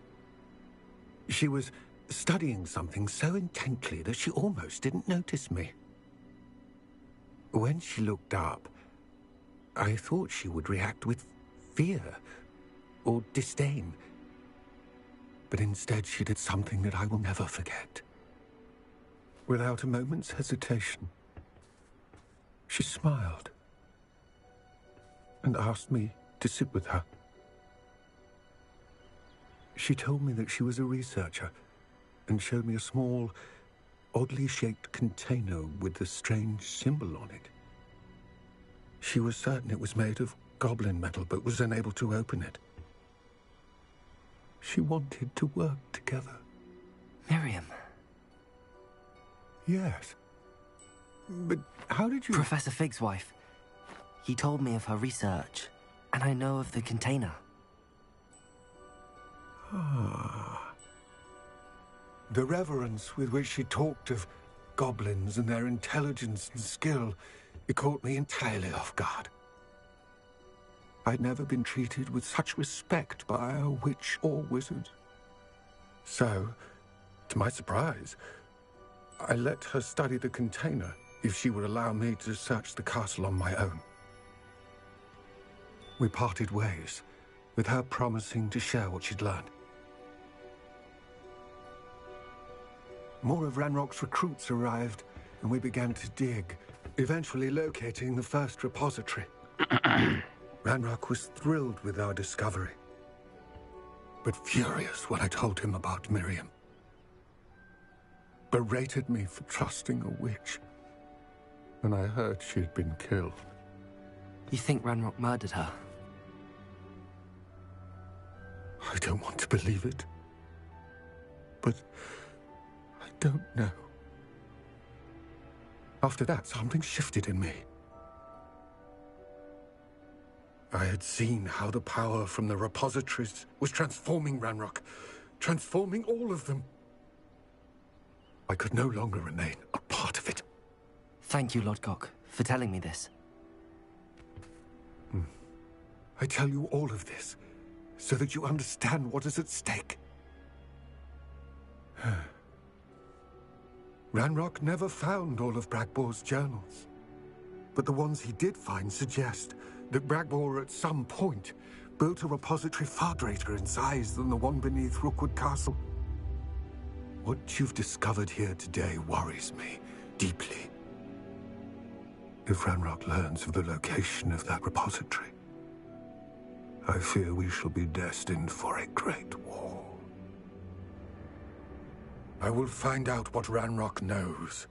She was studying something so intently that she almost didn't notice me. When she looked up, I thought she would react with fear or disdain. But instead, she did something that I will never forget. Without a moment's hesitation, she smiled and asked me to sit with her. She told me that she was a researcher and showed me a small, oddly shaped container with a strange symbol on it. She was certain it was made of goblin metal, but was unable to open it. She wanted to work together. Miriam. Yes. But how did you... Professor Fig's wife. He told me of her research, and I know of the container. Ah. The reverence with which she talked of goblins and their intelligence and skill, it caught me entirely off guard. I'd never been treated with such respect by a witch or wizard. So, to my surprise, I let her study the container if she would allow me to search the castle on my own. We parted ways, with her promising to share what she'd learned. More of Ranrock's recruits arrived, and we began to dig, eventually locating the first repository. Ranrock was thrilled with our discovery, but furious when I told him about Miriam. Berated me for trusting a witch, and I heard she had been killed. You think Ranrock murdered her? I don't want to believe it, but I don't know. After that, something shifted in me. I had seen how the power from the repositories was transforming Ranrock, transforming all of them. I could no longer remain a part of it. Thank you, Lodgok, for telling me this. I tell you all of this so that you understand what is at stake. Ranrock never found all of Bragbor's journals, but the ones he did find suggest that Bragbor at some point built a repository far greater in size than the one beneath Rookwood Castle. What you've discovered here today worries me deeply. If Ranrock learns of the location of that repository, I fear we shall be destined for a great war. I will find out what Ranrock knows.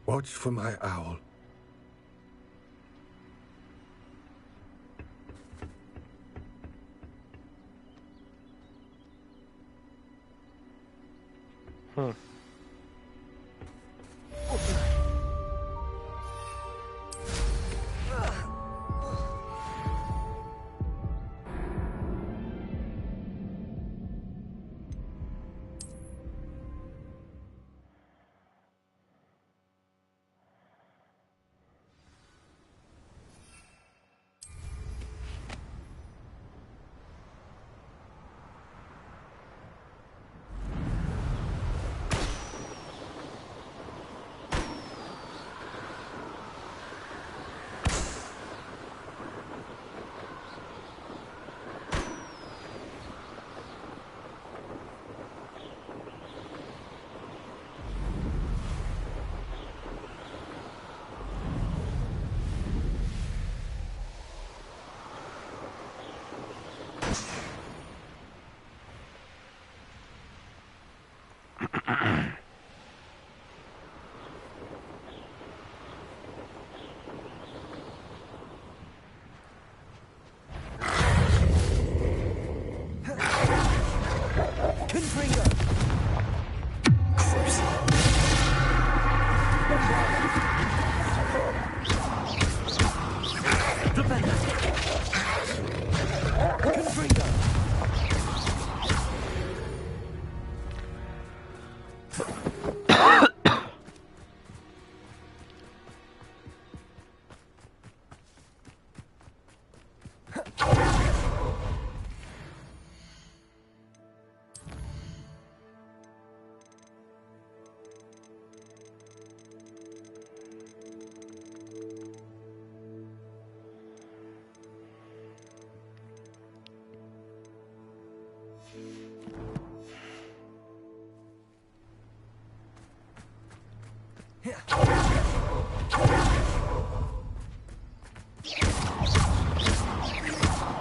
Watch for my owl.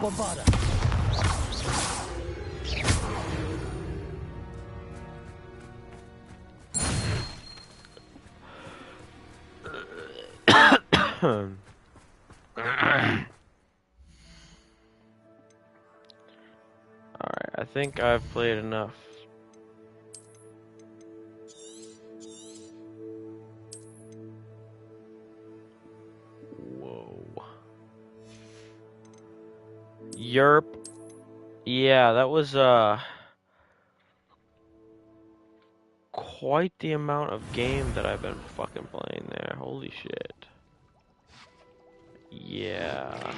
Bombarda. Alright, I think I've played enough. Whoa. Yerp. Yeah, that was quite the amount of game that I've been fucking playing there. Holy shit. Yeah.